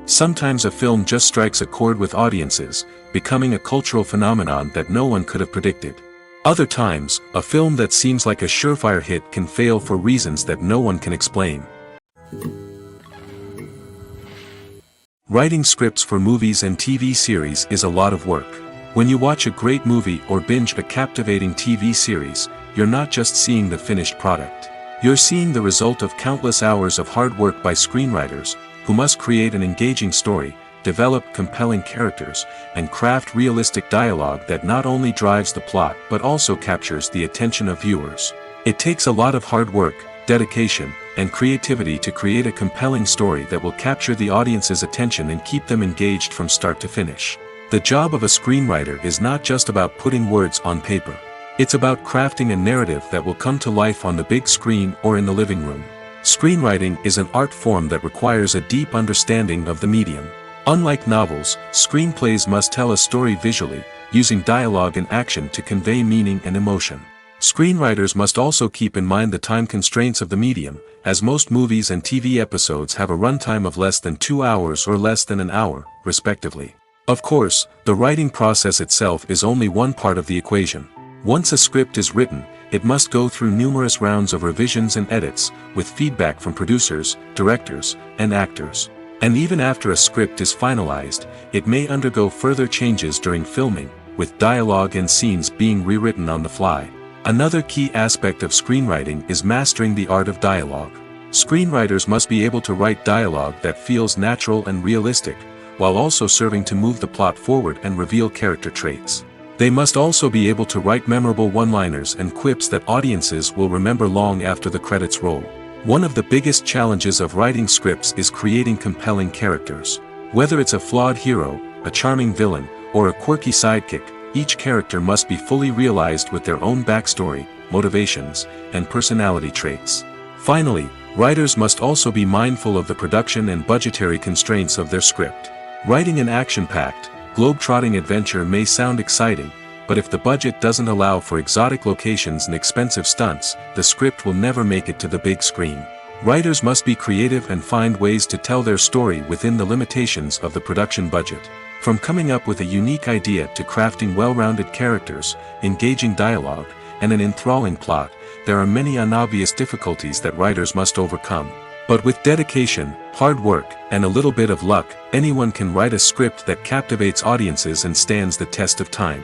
Sometimes a film just strikes a chord with audiences, becoming a cultural phenomenon that no one could have predicted. Other times, a film that seems like a surefire hit can fail for reasons that no one can explain. Writing scripts for movies and TV series is a lot of work. When you watch a great movie or binge a captivating TV series, you're not just seeing the finished product. You're seeing the result of countless hours of hard work by screenwriters, who must create an engaging story, develop compelling characters, and craft realistic dialogue that not only drives the plot but also captures the attention of viewers. It takes a lot of hard work, dedication, and creativity to create a compelling story that will capture the audience's attention and keep them engaged from start to finish. The job of a screenwriter is not just about putting words on paper. It's about crafting a narrative that will come to life on the big screen or in the living room. Screenwriting is an art form that requires a deep understanding of the medium. Unlike novels, screenplays must tell a story visually, using dialogue and action to convey meaning and emotion. Screenwriters must also keep in mind the time constraints of the medium, as most movies and TV episodes have a runtime of less than 2 hours or less than an hour, respectively. Of course, the writing process itself is only one part of the equation. Once a script is written, it must go through numerous rounds of revisions and edits, with feedback from producers, directors, and actors. And even after a script is finalized, it may undergo further changes during filming, with dialogue and scenes being rewritten on the fly. Another key aspect of screenwriting is mastering the art of dialogue. Screenwriters must be able to write dialogue that feels natural and realistic, while also serving to move the plot forward and reveal character traits. They must also be able to write memorable one-liners and quips that audiences will remember long after the credits roll. One of the biggest challenges of writing scripts is creating compelling characters. Whether it's a flawed hero, a charming villain, or a quirky sidekick, each character must be fully realized with their own backstory, motivations, and personality traits. Finally, writers must also be mindful of the production and budgetary constraints of their script. Writing an action-packed, globe-trotting adventure may sound exciting, but if the budget doesn't allow for exotic locations and expensive stunts, the script will never make it to the big screen. Writers must be creative and find ways to tell their story within the limitations of the production budget. From coming up with a unique idea to crafting well-rounded characters, engaging dialogue, and an enthralling plot, there are many unobvious difficulties that writers must overcome. But with dedication, hard work, and a little bit of luck, anyone can write a script that captivates audiences and stands the test of time.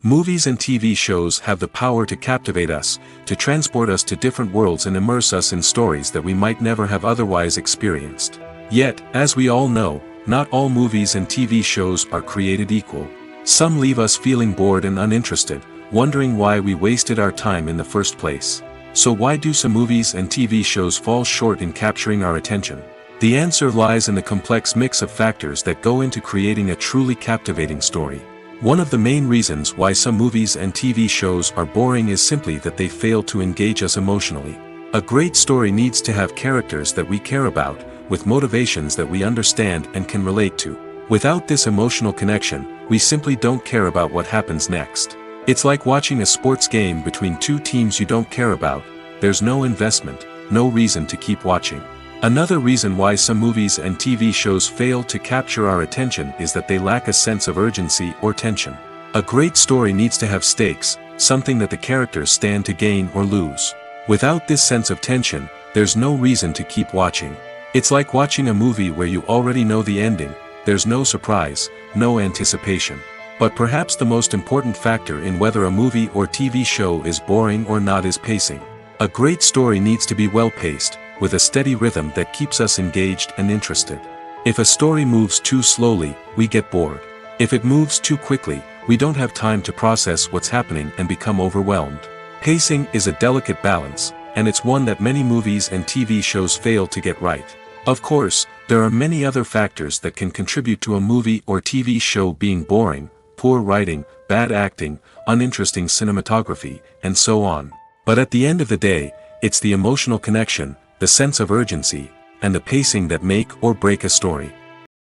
Movies and TV shows have the power to captivate us, to transport us to different worlds and immerse us in stories that we might never have otherwise experienced. Yet, as we all know, not all movies and TV shows are created equal. Some leave us feeling bored and uninterested, wondering why we wasted our time in the first place. So why do some movies and TV shows fall short in capturing our attention? The answer lies in the complex mix of factors that go into creating a truly captivating story. One of the main reasons why some movies and TV shows are boring is simply that they fail to engage us emotionally. A great story needs to have characters that we care about, with motivations that we understand and can relate to. Without this emotional connection, we simply don't care about what happens next. It's like watching a sports game between two teams you don't care about. There's no investment, no reason to keep watching. Another reason why some movies and TV shows fail to capture our attention is that they lack a sense of urgency or tension. A great story needs to have stakes, something that the characters stand to gain or lose. Without this sense of tension, there's no reason to keep watching. It's like watching a movie where you already know the ending. There's no surprise, no anticipation. But perhaps the most important factor in whether a movie or TV show is boring or not is pacing. A great story needs to be well-paced, with a steady rhythm that keeps us engaged and interested. If a story moves too slowly, we get bored. If it moves too quickly, we don't have time to process what's happening and become overwhelmed. Pacing is a delicate balance, and it's one that many movies and TV shows fail to get right. Of course, there are many other factors that can contribute to a movie or TV show being boring: poor writing, bad acting, uninteresting cinematography, and so on. But at the end of the day, it's the emotional connection, the sense of urgency, and the pacing that make or break a story.